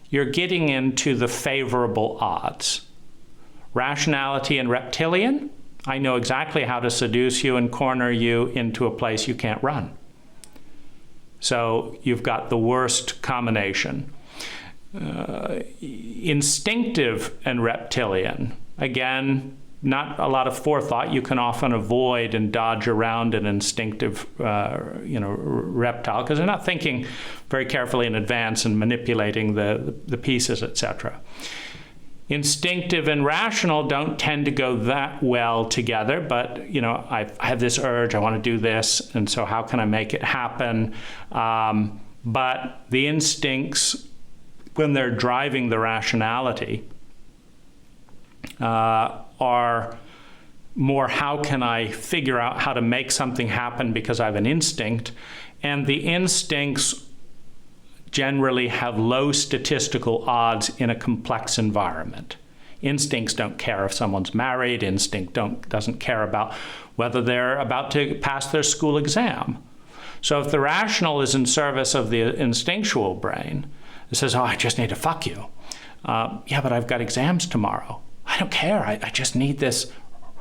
you're getting into the favorable odds. Rationality and reptilian, I know exactly how to seduce you and corner you into a place you can't run. So you've got the worst combination. Instinctive and reptilian, again, not a lot of forethought. You can often avoid and dodge around an instinctive, reptile, because they're not thinking very carefully in advance and manipulating the pieces, etc. Instinctive and rational don't tend to go that well together, but I have this urge, I want to do this, and so how can I make it happen? But the instincts, when they're driving the rationality, are more how can I figure out how to make something happen because I have an instinct, and the instincts generally have low statistical odds in a complex environment. Instincts don't care if someone's married. Instinct doesn't care about whether they're about to pass their school exam. So if the rational is in service of the instinctual brain, it says, oh, I just need to fuck you. Yeah, but I've got exams tomorrow. I don't care. I just need this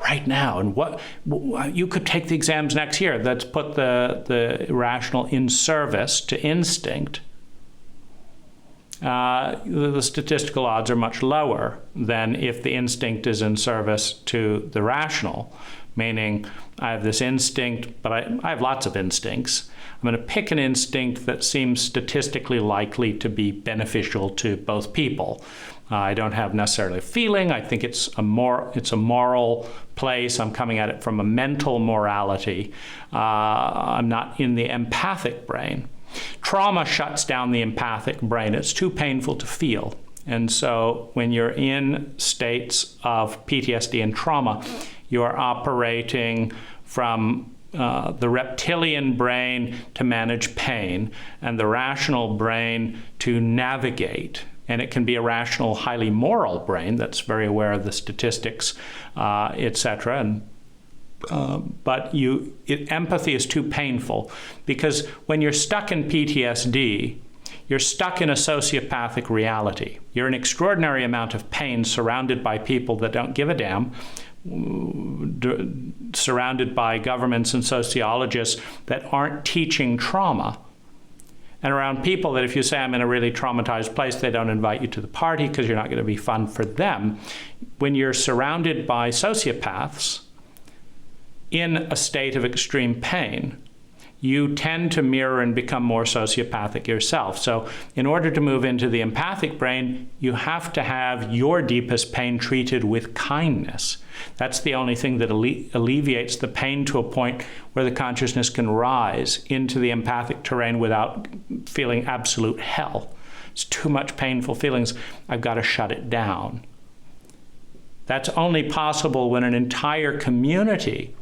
right now. And you could take the exams next year. Let's put the rational in service to instinct. The statistical odds are much lower than if the instinct is in service to the rational, meaning I have this instinct, but I have lots of instincts. I'm going to pick an instinct that seems statistically likely to be beneficial to both people. I don't have necessarily a feeling. I think it's a moral place. I'm coming at it from a mental morality. I'm not in the empathic brain. Trauma shuts down the empathic brain. It's too painful to feel. And so when you're in states of PTSD and trauma, you're operating from the reptilian brain to manage pain and the rational brain to navigate. And it can be a rational, highly moral brain that's very aware of the statistics, etc. But empathy is too painful, because when you're stuck in PTSD, you're stuck in a sociopathic reality. You're in extraordinary amount of pain, surrounded by people that don't give a damn, surrounded by governments and sociologists that aren't teaching trauma, and around people that if you say, I'm in a really traumatized place, they don't invite you to the party because you're not going to be fun for them. When you're surrounded by sociopaths in a state of extreme pain, you tend to mirror and become more sociopathic yourself. So in order to move into the empathic brain, you have to have your deepest pain treated with kindness. That's the only thing that alleviates the pain to a point where the consciousness can rise into the empathic terrain without feeling absolute hell. It's too much painful feelings. I've got to shut it down. That's only possible when an entire community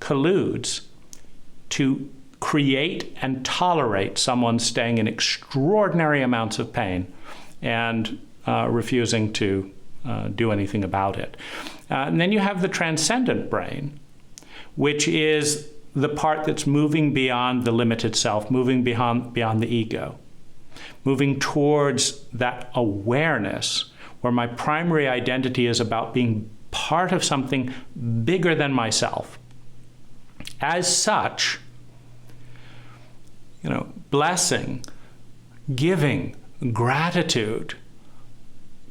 colludes to create and tolerate someone staying in extraordinary amounts of pain and refusing to do anything about it. And then you have the transcendent brain, which is the part that's moving beyond the limited self, moving beyond the ego, moving towards that awareness where my primary identity is about being part of something bigger than myself. As such, blessing, giving, gratitude,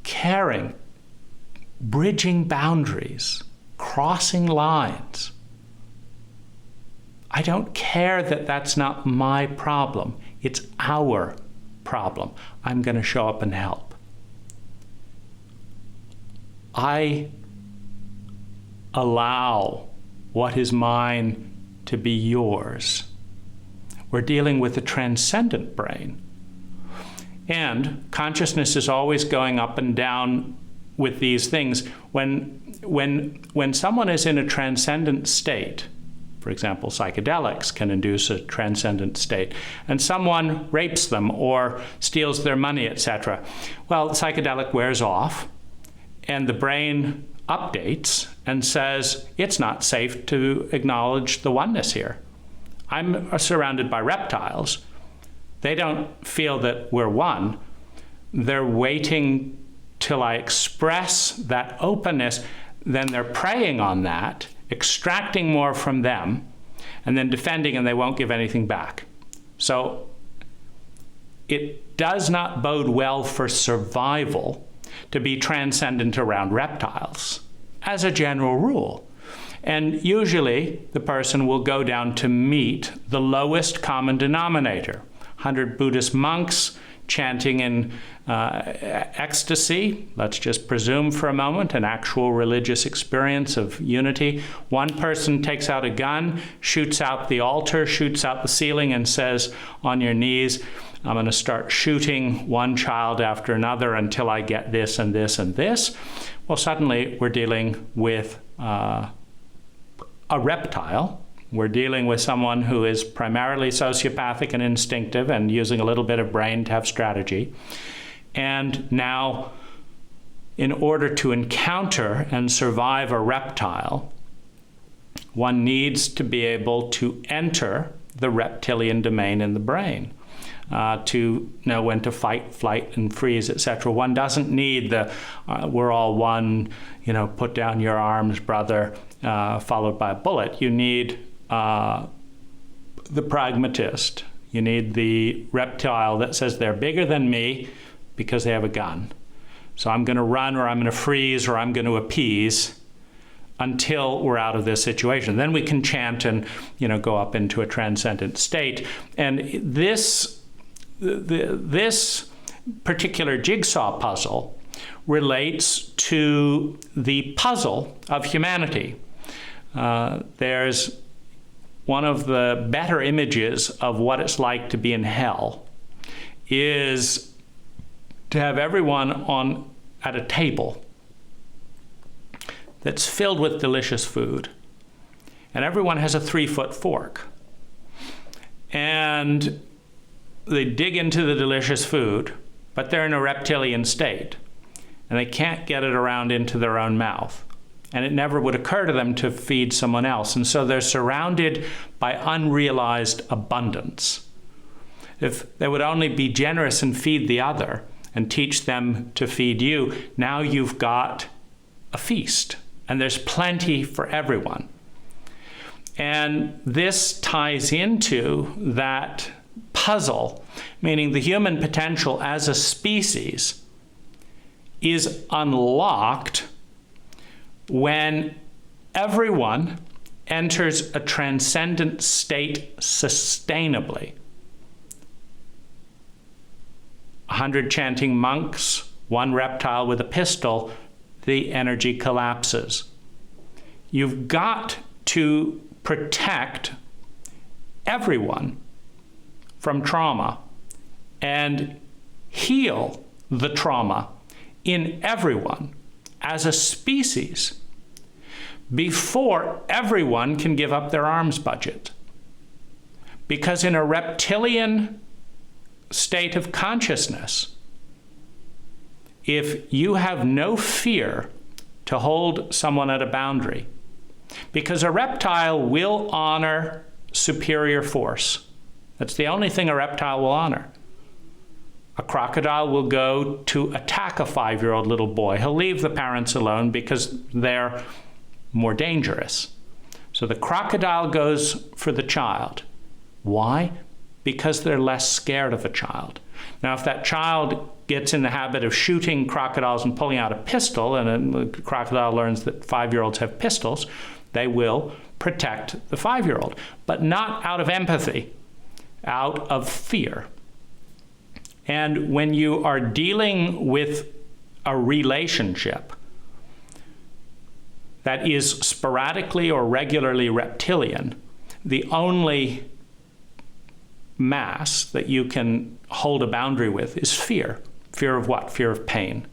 caring, bridging boundaries, crossing lines. I don't care that that's not my problem. It's our problem. I'm going to show up and help. I allow what is mine to be yours. We're dealing with the transcendent brain. And consciousness is always going up and down with these things. When someone is in a transcendent state, for example, psychedelics can induce a transcendent state, and someone rapes them or steals their money, etc. Well, the psychedelic wears off, and the brain updates, and says, it's not safe to acknowledge the oneness here. I'm surrounded by reptiles. They don't feel that we're one. They're waiting till I express that openness. Then they're preying on that, extracting more from them, and then defending, and they won't give anything back. So it does not bode well for survival to be transcendent around reptiles, as a general rule. And usually the person will go down to meet the lowest common denominator. 100 Buddhist monks chanting in ecstasy, let's just presume for a moment, an actual religious experience of unity. One person takes out a gun, shoots out the altar, shoots out the ceiling, and says, on your knees, I'm going to start shooting one child after another until I get this and this and this. Well, suddenly we're dealing with a reptile. We're dealing with someone who is primarily sociopathic and instinctive and using a little bit of brain to have strategy. And now, in order to encounter and survive a reptile, one needs to be able to enter the reptilian domain in the brain. To know when to fight, flight, and freeze, etc. One doesn't need the we're all one, put down your arms, brother, followed by a bullet. You need the pragmatist. You need the reptile that says they're bigger than me because they have a gun. So I'm going to run, or I'm going to freeze, or I'm going to appease until we're out of this situation. Then we can chant and go up into a transcendent state. And this particular jigsaw puzzle relates to the puzzle of humanity. There's one of the better images of what it's like to be in hell is to have everyone at a table that's filled with delicious food, and everyone has a 3-foot fork, and they dig into the delicious food, but they're in a reptilian state, and they can't get it around into their own mouth. And it never would occur to them to feed someone else. And so they're surrounded by unrealized abundance. If they would only be generous and feed the other and teach them to feed you, now you've got a feast, and there's plenty for everyone. And this ties into that puzzle, meaning the human potential as a species is unlocked when everyone enters a transcendent state sustainably. 100 chanting monks, one reptile with a pistol, the energy collapses. You've got to protect everyone from trauma and heal the trauma in everyone as a species before everyone can give up their arms budget. Because in a reptilian state of consciousness, if you have no fear to hold someone at a boundary, because a reptile will honor superior force. That's the only thing a reptile will honor. A crocodile will go to attack a 5-year-old little boy. He'll leave the parents alone because they're more dangerous. So the crocodile goes for the child. Why? Because they're less scared of a child. Now, if that child gets in the habit of shooting crocodiles and pulling out a pistol, and then the crocodile learns that 5-year-olds have pistols, they will protect the 5-year-old, but not out of empathy, out of fear. And when you are dealing with a relationship that is sporadically or regularly reptilian, the only mass that you can hold a boundary with is fear. Fear of what? Fear of pain.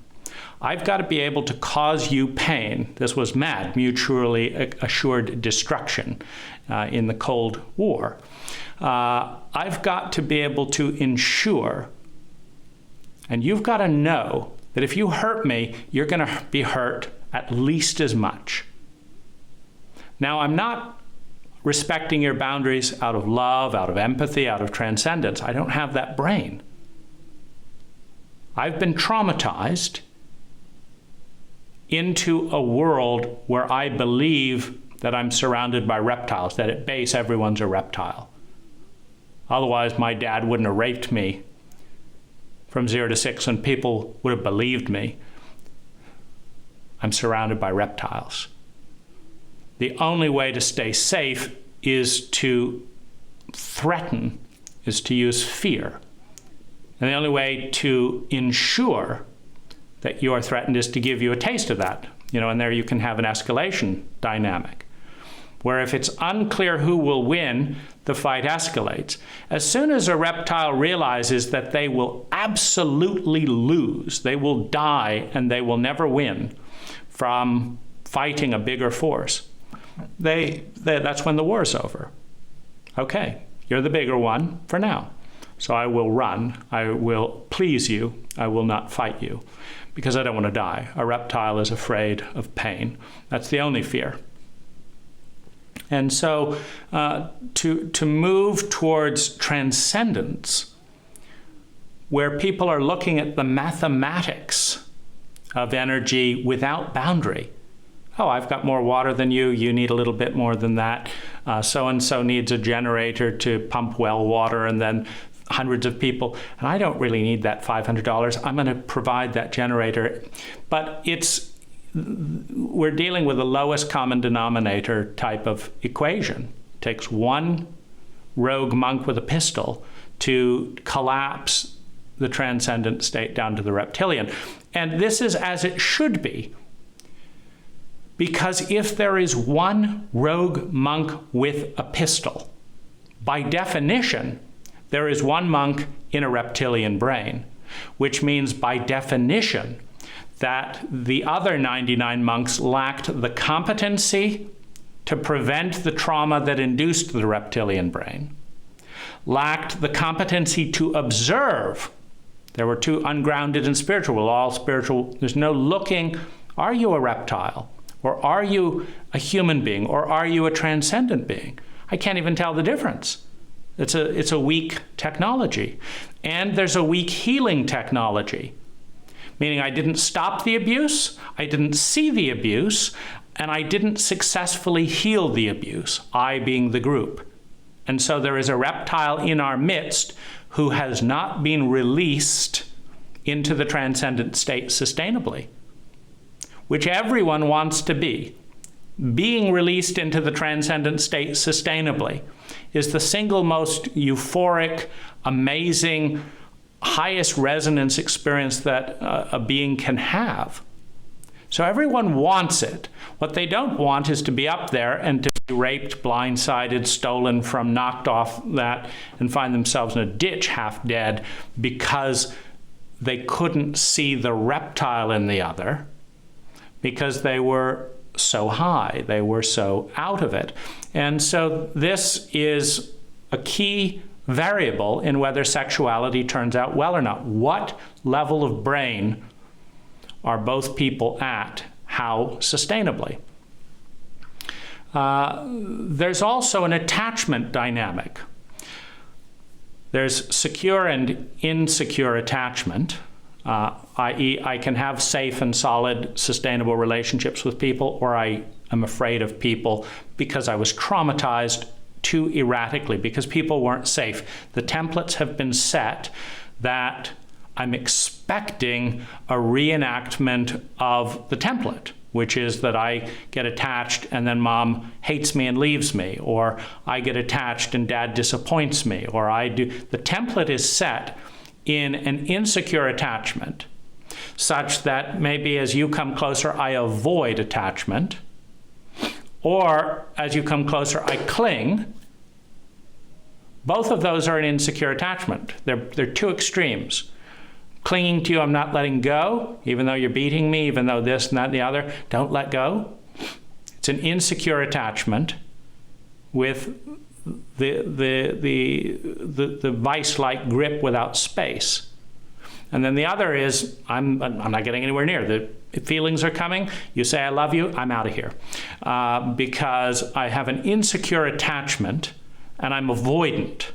I've got to be able to cause you pain. This was MAD, mutually assured destruction, in the Cold War. I've got to be able to ensure, and you've got to know that if you hurt me, you're going to be hurt at least as much. Now, I'm not respecting your boundaries out of love, out of empathy, out of transcendence. I don't have that brain. I've been traumatized into a world where I believe that I'm surrounded by reptiles, that at base everyone's a reptile. Otherwise, my dad wouldn't have raped me from 0 to 6 and people would have believed me. I'm surrounded by reptiles. The only way to stay safe is to threaten, is to use fear. And the only way to ensure that you are threatened is to give you a taste of that. And there you can have an escalation dynamic, where if it's unclear who will win, the fight escalates. As soon as a reptile realizes that they will absolutely lose, they will die and they will never win from fighting a bigger force, that's when the war's over. Okay, you're the bigger one for now. So I will run, I will please you, I will not fight you, because I don't want to die. A reptile is afraid of pain. That's the only fear. And so to move towards transcendence, where people are looking at the mathematics of energy without boundary. Oh, I've got more water than you, you need a little bit more than that. So-and-so needs a generator to pump well water, and then hundreds of people, and I don't really need that $500. I'm going to provide that generator. But we're dealing with the lowest common denominator type of equation. It takes one rogue monk with a pistol to collapse the transcendent state down to the reptilian. And this is as it should be. Because if there is one rogue monk with a pistol, by definition, there is one monk in a reptilian brain, which means by definition that the other 99 monks lacked the competency to prevent the trauma that induced the reptilian brain, lacked the competency to observe. There were two, ungrounded and spiritual. Well, all spiritual, there's no looking, are you a reptile? Or are you a human being? Or are you a transcendent being? I can't even tell the difference. It's a weak technology. And there's a weak healing technology, meaning I didn't stop the abuse, I didn't see the abuse, and I didn't successfully heal the abuse, I being the group. And so there is a reptile in our midst who has not been released into the transcendent state sustainably, which everyone wants to be. Being released into the transcendent state sustainably is the single most euphoric, amazing, highest resonance experience that a being can have. So everyone wants it. What they don't want is to be up there and to be raped, blindsided, stolen from, knocked off that, and find themselves in a ditch half dead because they couldn't see the reptile in the other, because they were so high, they were so out of it. And so this is a key variable in whether sexuality turns out well or not. What level of brain are both people at? How sustainably? There's also an attachment dynamic. There's secure and insecure attachment. I.e., I can have safe and solid, sustainable relationships with people, or I am afraid of people because I was traumatized too erratically, because people weren't safe. The templates have been set that I'm expecting a reenactment of the template, which is that I get attached and then mom hates me and leaves me, or I get attached and dad disappoints me, or I do. The template is set in an insecure attachment, such that maybe as you come closer, I avoid attachment, or as you come closer, I cling. Both of those are an insecure attachment. They're two extremes. Clinging to you, I'm not letting go, even though you're beating me, even though this and that and the other, don't let go. It's an insecure attachment with the vice-like grip without space. And then the other is, I'm not getting anywhere near. The feelings are coming. You say, I love you, I'm out of here. Because I have an insecure attachment and I'm avoidant.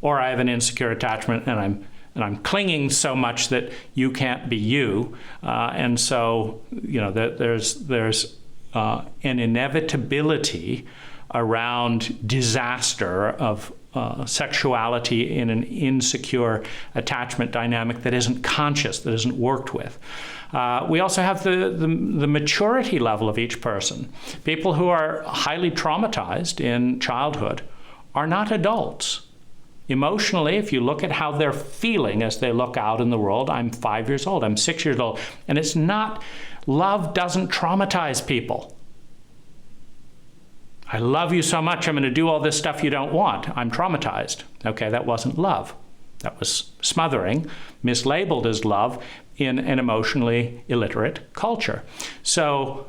Or I have an insecure attachment and I'm clinging so much that you can't be you. And so, there's an inevitability around disaster of sexuality in an insecure attachment dynamic that isn't conscious, that isn't worked with. We also have the maturity level of each person. People who are highly traumatized in childhood are not adults. Emotionally, if you look at how they're feeling as they look out in the world, I'm 5 years old, I'm 6 years old, and it's not, love doesn't traumatize people. I love you so much, I'm going to do all this stuff you don't want. I'm traumatized. Okay, that wasn't love. That was smothering, mislabeled as love in an emotionally illiterate culture. So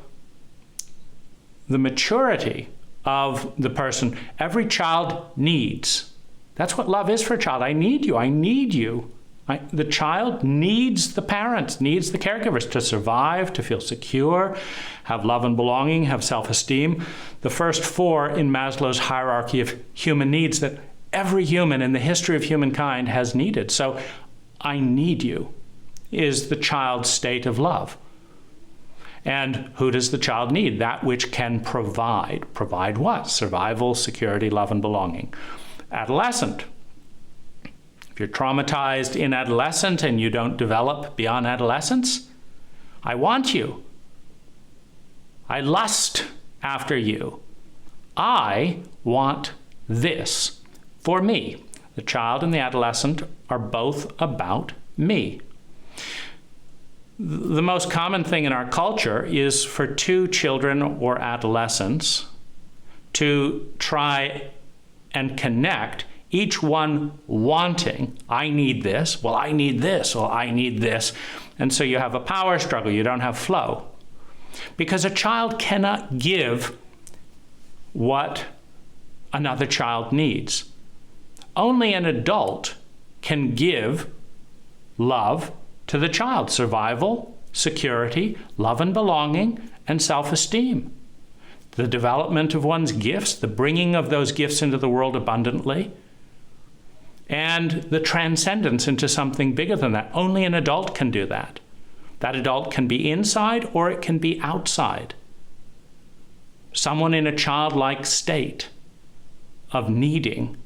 the maturity of the person, every child needs. That's what love is for a child. I need you. I need you. The child needs the parents, needs the caregivers to survive, to feel secure, have love and belonging, have self-esteem. The first four in Maslow's hierarchy of human needs that every human in the history of humankind has needed. So I need you is the child's state of love. And who does the child need? That which can provide. Provide what? Survival, security, love, and belonging. Adolescent. If you're traumatized in adolescence and you don't develop beyond adolescence, I want you. I lust after you. I want this for me. The child and the adolescent are both about me. The most common thing in our culture is for two children or adolescents to try and connect, each one wanting, I need this, well, I need this, well, I need this. And so you have a power struggle, you don't have flow. Because a child cannot give what another child needs. Only an adult can give love to the child, survival, security, love and belonging, and self-esteem. The development of one's gifts, the bringing of those gifts into the world abundantly, and the transcendence into something bigger than that. Only an adult can do that. That adult can be inside or it can be outside. Someone in a childlike state of needing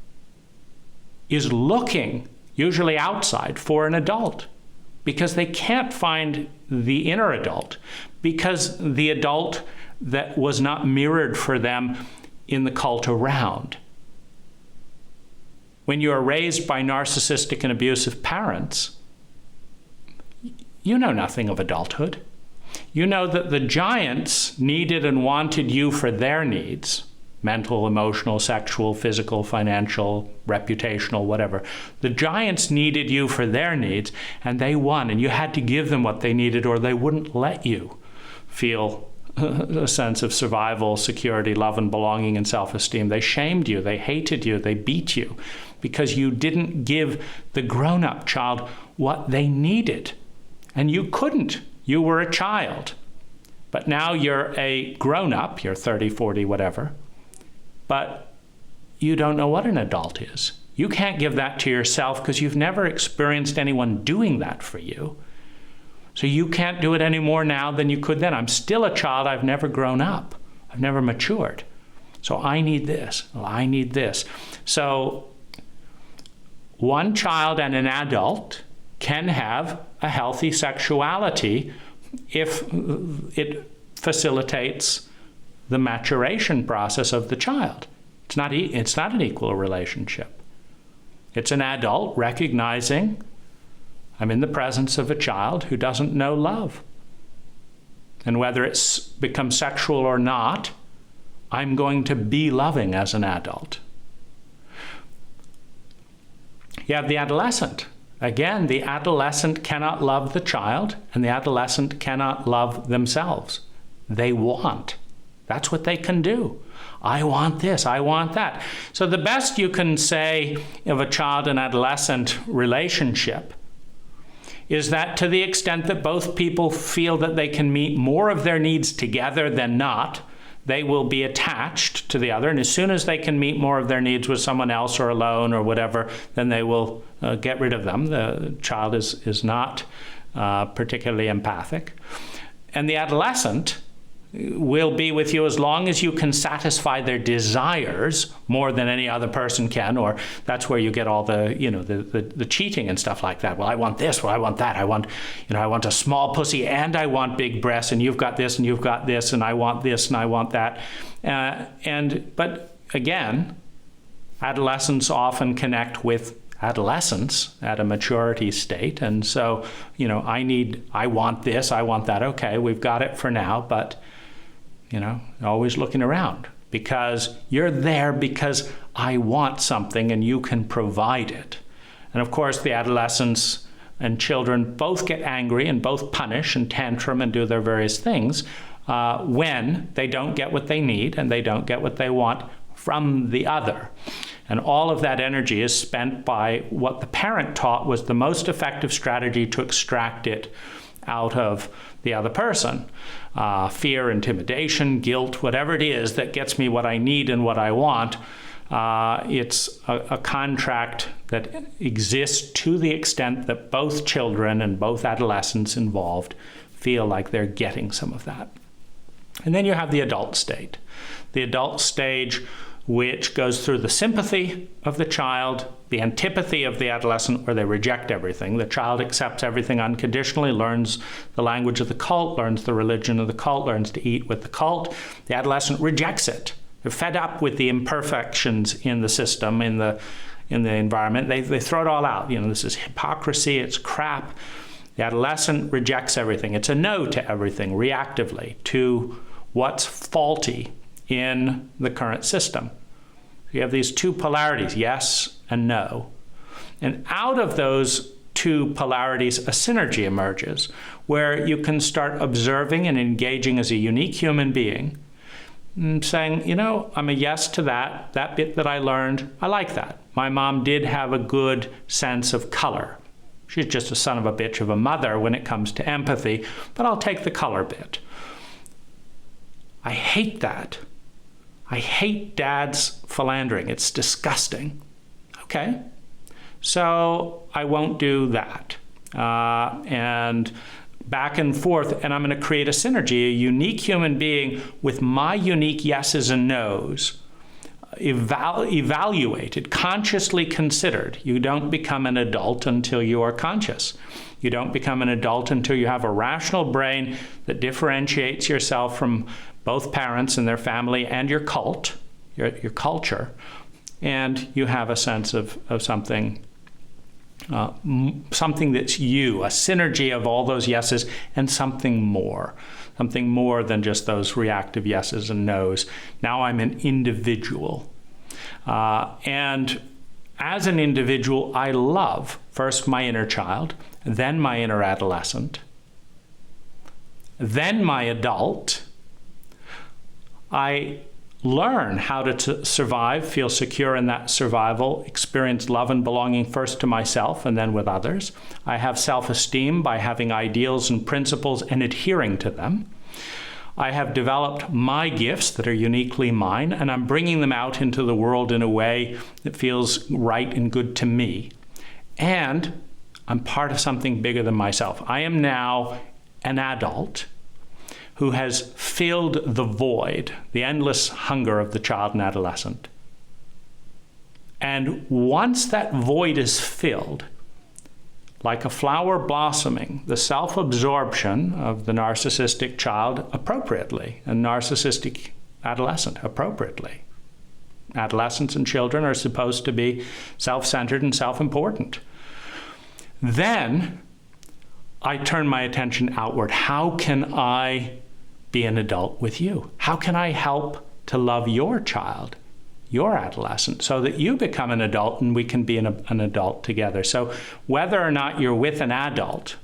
is looking, usually outside, for an adult because they can't find the inner adult, because the adult that was not mirrored for them in the cult around. When you are raised by narcissistic and abusive parents, you know nothing of adulthood. You know that the giants needed and wanted you for their needs, mental, emotional, sexual, physical, financial, reputational, whatever. The giants needed you for their needs, and they won, and you had to give them what they needed or they wouldn't let you feel a sense of survival, security, love and belonging and self-esteem. They shamed you, they hated you, they beat you because you didn't give the grown-up child what they needed. And you couldn't. You were a child. But now you're a grown-up, you're 30, 40, whatever, but you don't know what an adult is. You can't give that to yourself because you've never experienced anyone doing that for you. So you can't do it any more now than you could then. I'm still a child. I've never grown up. I've never matured. So I need this. Well, I need this. So one child and an adult can have a healthy sexuality if it facilitates the maturation process of the child. It's not an equal relationship. It's an adult recognizing I'm in the presence of a child who doesn't know love. And whether it's become sexual or not, I'm going to be loving as an adult. You have the adolescent. Again, the adolescent cannot love the child, and the adolescent cannot love themselves. They want. That's what they can do. I want this, I want that. So the best you can say of a child and adolescent relationship is that to the extent that both people feel that they can meet more of their needs together than not, they will be attached to the other. And as soon as they can meet more of their needs with someone else or alone or whatever, then they will get rid of them. The child is not particularly empathic. And the adolescent will be with you as long as you can satisfy their desires more than any other person can, or that's where you get all the, the cheating and stuff like that. Well, I want this, well, I want that. I want a small pussy and I want big breasts, and you've got this and you've got this, and I want this and I want that. But again, adolescents often connect with adolescence at a maturity state. And so, I want this, I want that. Okay, we've got it for now, but always looking around, because you're there because I want something and you can provide it. And of course, the adolescents and children both get angry and both punish and tantrum and do their various things when they don't get what they need and they don't get what they want from the other. And all of that energy is spent by what the parent taught was the most effective strategy to extract it out of the other person. Fear, intimidation, guilt, whatever it is that gets me what I need and what I want. It's a contract that exists to the extent that both children and both adolescents involved feel like they're getting some of that. And then you have the adult state. The adult stage, which goes through the sympathy of the child, the antipathy of the adolescent, where they reject everything. The child accepts everything unconditionally, learns the language of the cult, learns the religion of the cult, learns to eat with the cult. The adolescent rejects it. They're fed up with the imperfections in the system, in the environment. They throw it all out. This is hypocrisy, it's crap. The adolescent rejects everything. It's a no to everything, reactively, to what's faulty in the current system. You have these two polarities, yes and no. And out of those two polarities, a synergy emerges where you can start observing and engaging as a unique human being and saying, I'm a yes to that bit that I learned, I like that. My mom did have a good sense of color. She's just a son of a bitch of a mother when it comes to empathy, but I'll take the color bit. I hate that. I hate dad's philandering. It's disgusting. Okay, so I won't do that. And back and forth, and I'm going to create a synergy, a unique human being with my unique yeses and nos, evaluated, consciously considered. You don't become an adult until you are conscious. You don't become an adult until you have a rational brain that differentiates yourself from both parents and their family and your cult, your culture, and you have a sense of something that's you, a synergy of all those yeses and something more than just those reactive yeses and nos. Now I'm an individual. And as an individual, I love first my inner child, then my inner adolescent, then my adult. I learn how to survive, feel secure in that survival, experience love and belonging first to myself and then with others. I have self-esteem by having ideals and principles and adhering to them. I have developed my gifts that are uniquely mine, and I'm bringing them out into the world in a way that feels right and good to me. And I'm part of something bigger than myself. I am now an adult who has filled the void, the endless hunger of the child and adolescent. And once that void is filled, like a flower blossoming, the self-absorption of the narcissistic child appropriately, and narcissistic adolescent appropriately. Adolescents and children are supposed to be self-centered and self-important. Then I turn my attention outward. How can I be an adult with you? How can I help to love your child, your adolescent, so that you become an adult and we can be an adult together? So whether or not you're with an adult,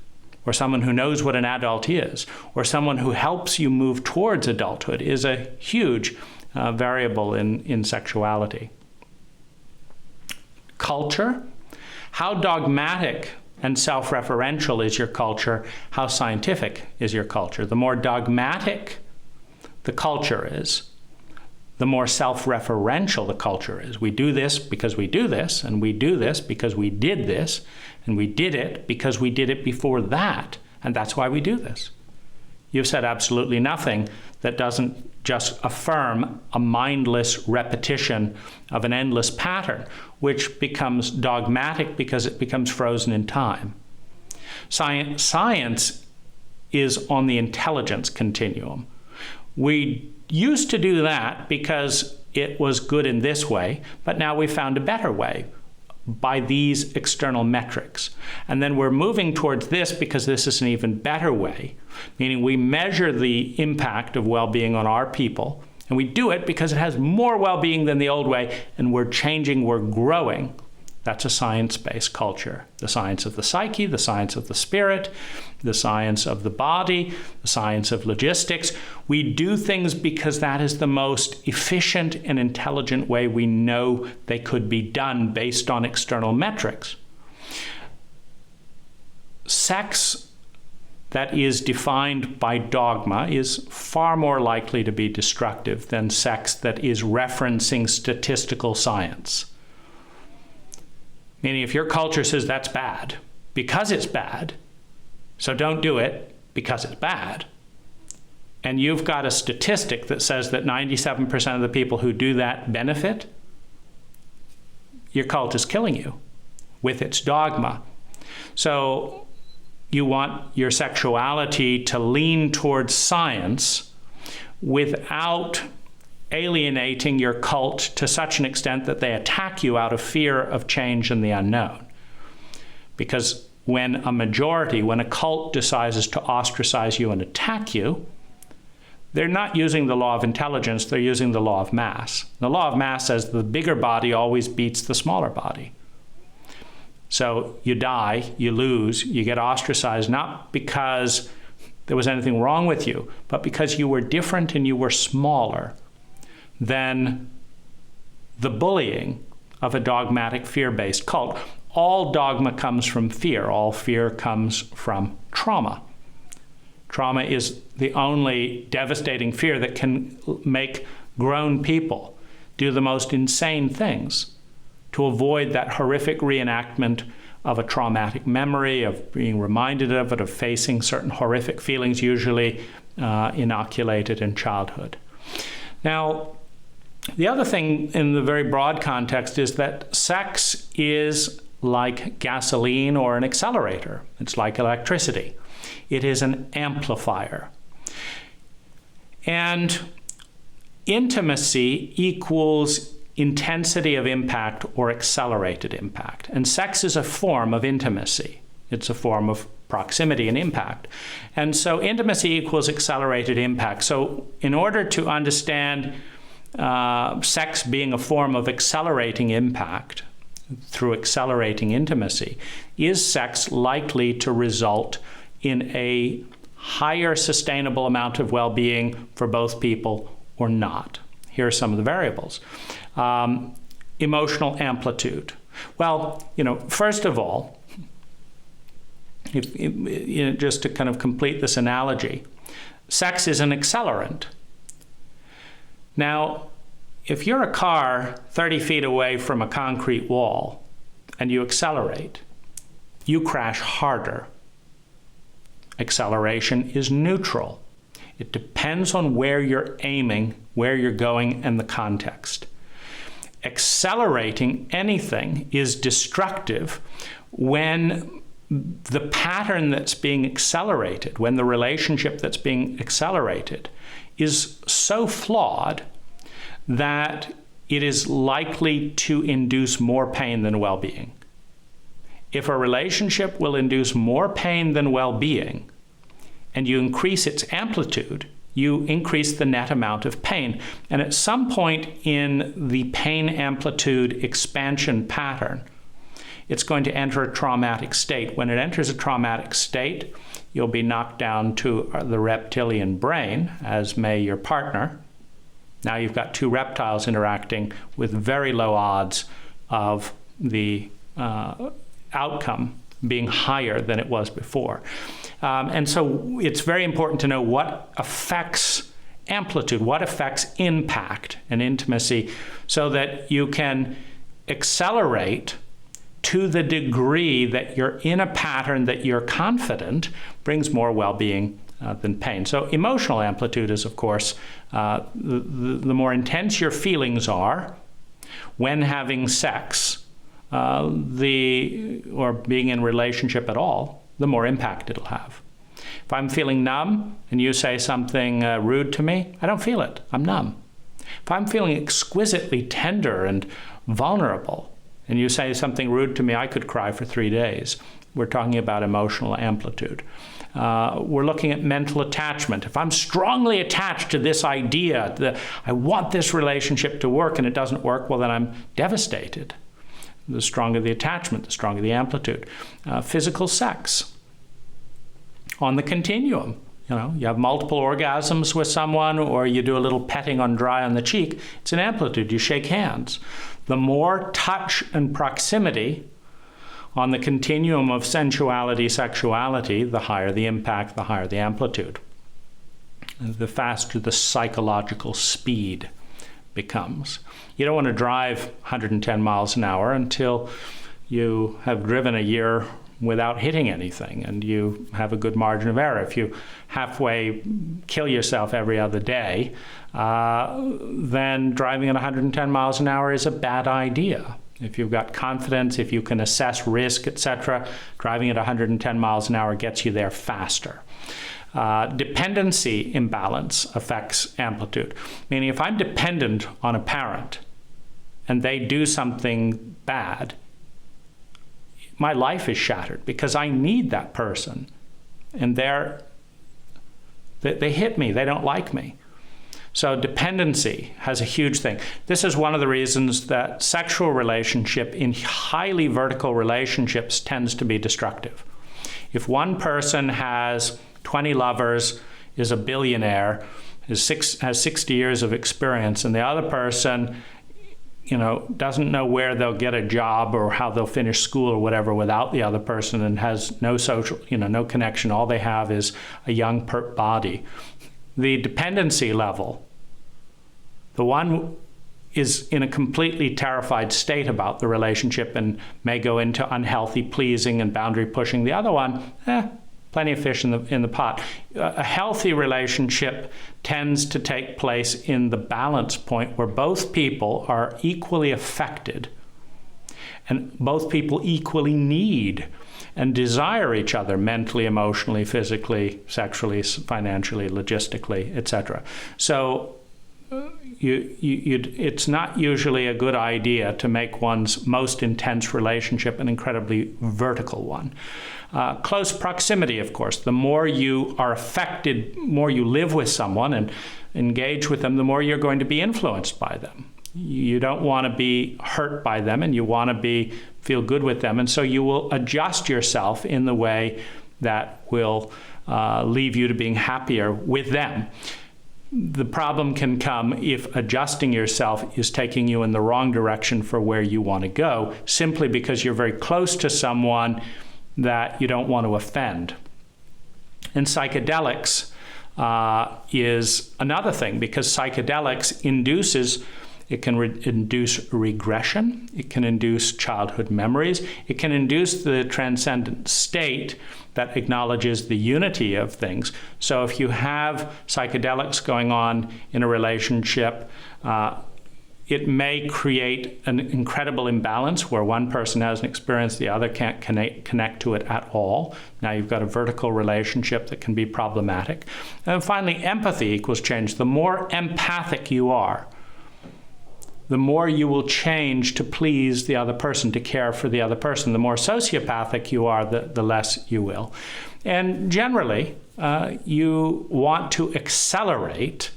or someone who knows what an adult is, or someone who helps you move towards adulthood, is a huge variable in sexuality. Culture. How dogmatic and self-referential is your culture, how scientific is your culture? The more dogmatic the culture is, the more self-referential the culture is. We do this because we do this, and we do this because we did this, and we did it because we did it before that, and that's why we do this. You've said absolutely nothing that doesn't just affirm a mindless repetition of an endless pattern, which becomes dogmatic because it becomes frozen in time. Science is on the intelligence continuum. We used to do that because it was good in this way, but now we found a better way by these external metrics. And then we're moving towards this because this is an even better way, meaning we measure the impact of well-being on our people, and we do it because it has more well-being than the old way, and we're changing, we're growing. That's a science-based culture. The science of the psyche, the science of the spirit, the science of the body, the science of logistics. We do things because that is the most efficient and intelligent way we know they could be done based on external metrics. Sex that is defined by dogma is far more likely to be destructive than sex that is referencing statistical science. Meaning if your culture says that's bad because it's bad, so don't do it because it's bad, and you've got a statistic that says that 97% of the people who do that benefit, your cult is killing you with its dogma. So you want your sexuality to lean towards science without alienating your cult to such an extent that they attack you out of fear of change and the unknown. Because when a cult decides to ostracize you and attack you, they're not using the law of intelligence, they're using the law of mass. The law of mass says the bigger body always beats the smaller body. So you die, you lose, you get ostracized, not because there was anything wrong with you, but because you were different and you were smaller than the bullying of a dogmatic fear-based cult. All dogma comes from fear. All fear comes from trauma. Trauma is the only devastating fear that can make grown people do the most insane things to avoid that horrific reenactment of a traumatic memory, of being reminded of it, of facing certain horrific feelings, usually inoculated in childhood. Now, the other thing in the very broad context is that sex is like gasoline or an accelerator. It's like electricity. It is an amplifier. And intimacy equals intensity of impact or accelerated impact. And sex is a form of intimacy. It's a form of proximity and impact. And so intimacy equals accelerated impact. So in order to understand sex being a form of accelerating impact through accelerating intimacy, is sex likely to result in a higher sustainable amount of well-being for both people or not? Here are some of the variables. Emotional amplitude. Well, first of all, just to kind of complete this analogy, sex is an accelerant. Now, if you're a car 30 feet away from a concrete wall and you accelerate, you crash harder. Acceleration is neutral. It depends on where you're aiming, where you're going, and the context. Accelerating anything is destructive when the pattern that's being accelerated, when the relationship that's being accelerated is so flawed that it is likely to induce more pain than well-being. If a relationship will induce more pain than well-being, and you increase its amplitude, you increase the net amount of pain. And at some point in the pain amplitude expansion pattern, it's going to enter a traumatic state. When it enters a traumatic state, you'll be knocked down to the reptilian brain, as may your partner. Now you've got two reptiles interacting with very low odds of the outcome being higher than it was before. And so it's very important to know what affects amplitude, what affects impact and intimacy, so that you can accelerate to the degree that you're in a pattern that you're confident brings more well-being than pain. So emotional amplitude is, of course, the more intense your feelings are when having sex, or being in a relationship at all, the more impact it'll have. If I'm feeling numb and you say something rude to me, I don't feel it. I'm numb. If I'm feeling exquisitely tender and vulnerable and you say something rude to me, I could cry for 3 days. We're talking about emotional amplitude. We're looking at mental attachment. If I'm strongly attached to this idea that I want this relationship to work and it doesn't work, well, then I'm devastated. The stronger the attachment, the stronger the amplitude. Physical sex. On the continuum, you have multiple orgasms with someone, or you do a little petting on the cheek, it's an amplitude. You shake hands. The more touch and proximity on the continuum of sensuality, sexuality, the higher the impact, the higher the amplitude. The faster the psychological speed becomes. You don't want to drive 110 miles an hour until you have driven a year without hitting anything and you have a good margin of error. If you halfway kill yourself every other day, then driving at 110 miles an hour is a bad idea. If you've got confidence, if you can assess risk, etc., driving at 110 miles an hour gets you there faster. Dependency imbalance affects amplitude. Meaning if I'm dependent on a parent and they do something bad, my life is shattered because I need that person. And they hit me, they don't like me. So dependency has a huge thing. This is one of the reasons that sexual relationship in highly vertical relationships tends to be destructive. If one person has 20 lovers, is a billionaire, has 60 years of experience, and the other person doesn't know where they'll get a job or how they'll finish school or whatever without the other person, and has no social, no connection. All they have is a young pert body. The dependency level, the one is in a completely terrified state about the relationship and may go into unhealthy pleasing and boundary pushing. The other one, plenty of fish in the pot. A healthy relationship tends to take place in the balance point where both people are equally affected and both people equally need and desire each other mentally, emotionally, physically, sexually, financially, logistically, etc. So it's not usually a good idea to make one's most intense relationship an incredibly vertical one. Close proximity, of course. The more you are affected, more you live with someone and engage with them, the more you're going to be influenced by them. You don't want to be hurt by them, and you want to feel good with them. And so you will adjust yourself in the way that will leave you to being happier with them. The problem can come if adjusting yourself is taking you in the wrong direction for where you want to go, simply because you're very close to someone that you don't want to offend. And psychedelics is another thing, because psychedelics it can induce regression, it can induce childhood memories, it can induce the transcendent state that acknowledges the unity of things. So if you have psychedelics going on in a relationship, it may create an incredible imbalance where one person has an experience, the other can't connect to it at all. Now you've got a vertical relationship that can be problematic. And finally, empathy equals change. The more empathic you are, the more you will change to please the other person, to care for the other person. The more sociopathic you are, the less you will. And generally, you want to accelerate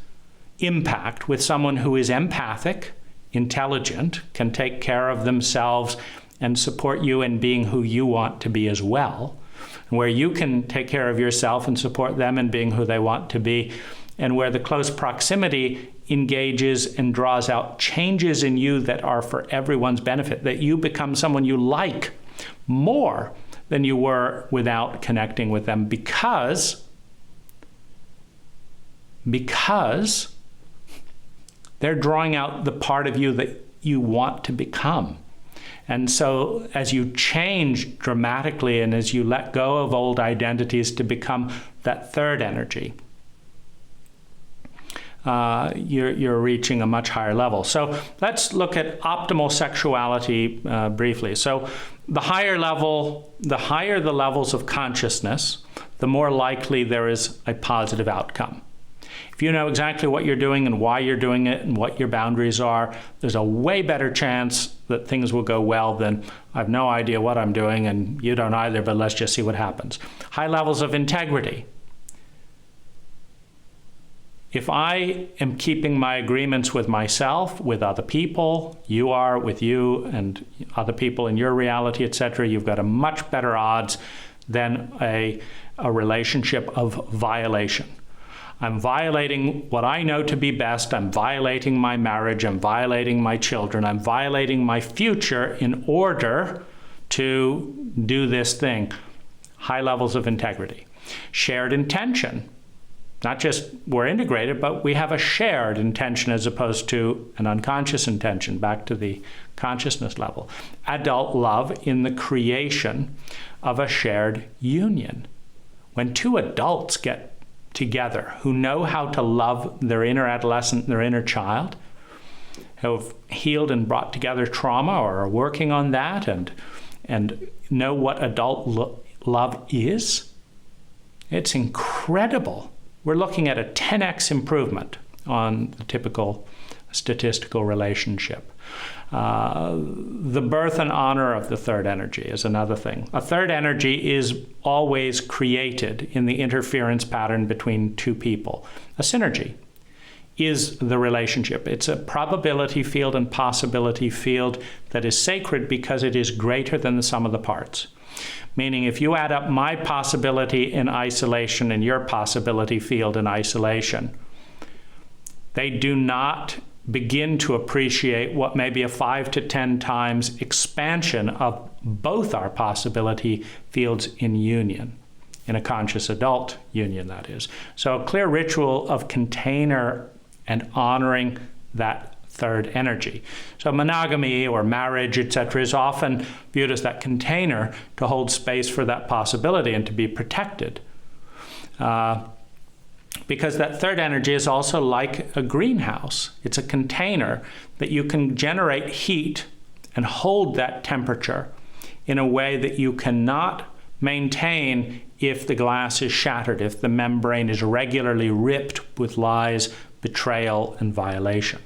impact with someone who is empathic, intelligent, can take care of themselves and support you in being who you want to be as well, where you can take care of yourself and support them in being who they want to be, and where the close proximity engages and draws out changes in you that are for everyone's benefit, that you become someone you like more than you were without connecting with them, because they're drawing out the part of you that you want to become. And so as you change dramatically and as you let go of old identities to become that third energy, you're reaching a much higher level. So let's look at optimal sexuality briefly. So the higher the levels of consciousness, the more likely there is a positive outcome. If you know exactly what you're doing and why you're doing it and what your boundaries are, there's a way better chance that things will go well than I have no idea what I'm doing and you don't either, but let's just see what happens. High levels of integrity. If I am keeping my agreements with myself, with other people, you are with you and other people in your reality, etc., you've got a much better odds than a relationship of violation. I'm violating what I know to be best. I'm violating my marriage. I'm violating my children. I'm violating my future in order to do this thing. High levels of integrity. Shared intention. Not just we're integrated, but we have a shared intention as opposed to an unconscious intention, back to the consciousness level. Adult love in the creation of a shared union. When two adults get together who know how to love their inner adolescent, their inner child, who have healed and brought together trauma or are working on that and know what adult love is, it's incredible. We're looking at a 10x improvement on the typical statistical relationship. The birth and honor of the third energy is another thing. A third energy is always created in the interference pattern between two people. A synergy is the relationship. It's a probability field and possibility field that is sacred because it is greater than the sum of the parts. Meaning if you add up my possibility in isolation and your possibility field in isolation, they do not begin to appreciate what may be a 5 to 10 times expansion of both our possibility fields in union, in a conscious adult union, that is. So a clear ritual of container and honoring that third energy. So monogamy or marriage, etc., is often viewed as that container to hold space for that possibility and to be protected. Because that third energy is also like a greenhouse. It's a container that you can generate heat and hold that temperature in a way that you cannot maintain if the glass is shattered, if the membrane is regularly ripped with lies, betrayal, and violation.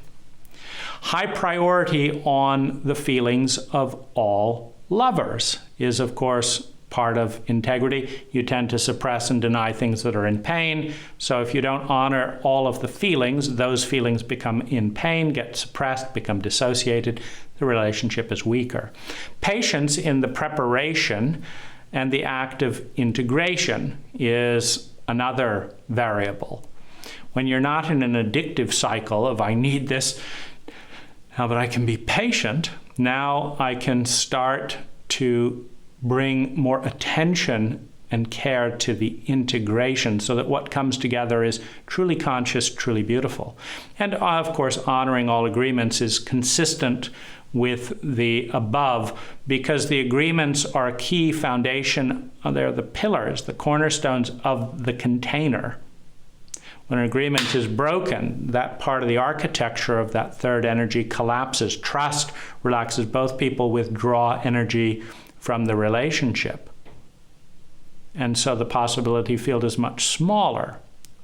High priority on the feelings of all lovers is, of course, part of integrity. You tend to suppress and deny things that are in pain. So if you don't honor all of the feelings, those feelings become in pain, get suppressed, become dissociated. The relationship is weaker. Patience in the preparation and the act of integration is another variable. When you're not in an addictive cycle of I need this, now that I can be patient, now I can start to bring more attention and care to the integration so that what comes together is truly conscious, truly beautiful. And of course, honoring all agreements is consistent with the above because the agreements are a key foundation. They're the pillars, the cornerstones of the container. When an agreement is broken, that part of the architecture of that third energy collapses. Trust relaxes. Both people withdraw energy from the relationship. And so the possibility field is much smaller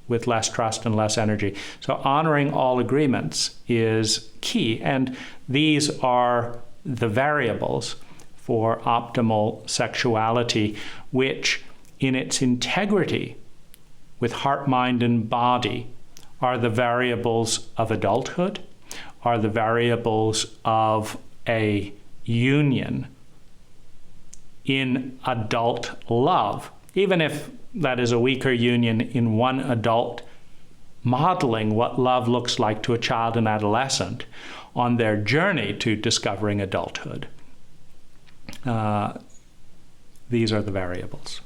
with less trust and less energy. So honoring all agreements is key. And these are the variables for optimal sexuality, which in its integrity with heart, mind, and body are the variables of adulthood, are the variables of a union in adult love, even if that is a weaker union in one adult modeling what love looks like to a child and adolescent on their journey to discovering adulthood. these are the variables.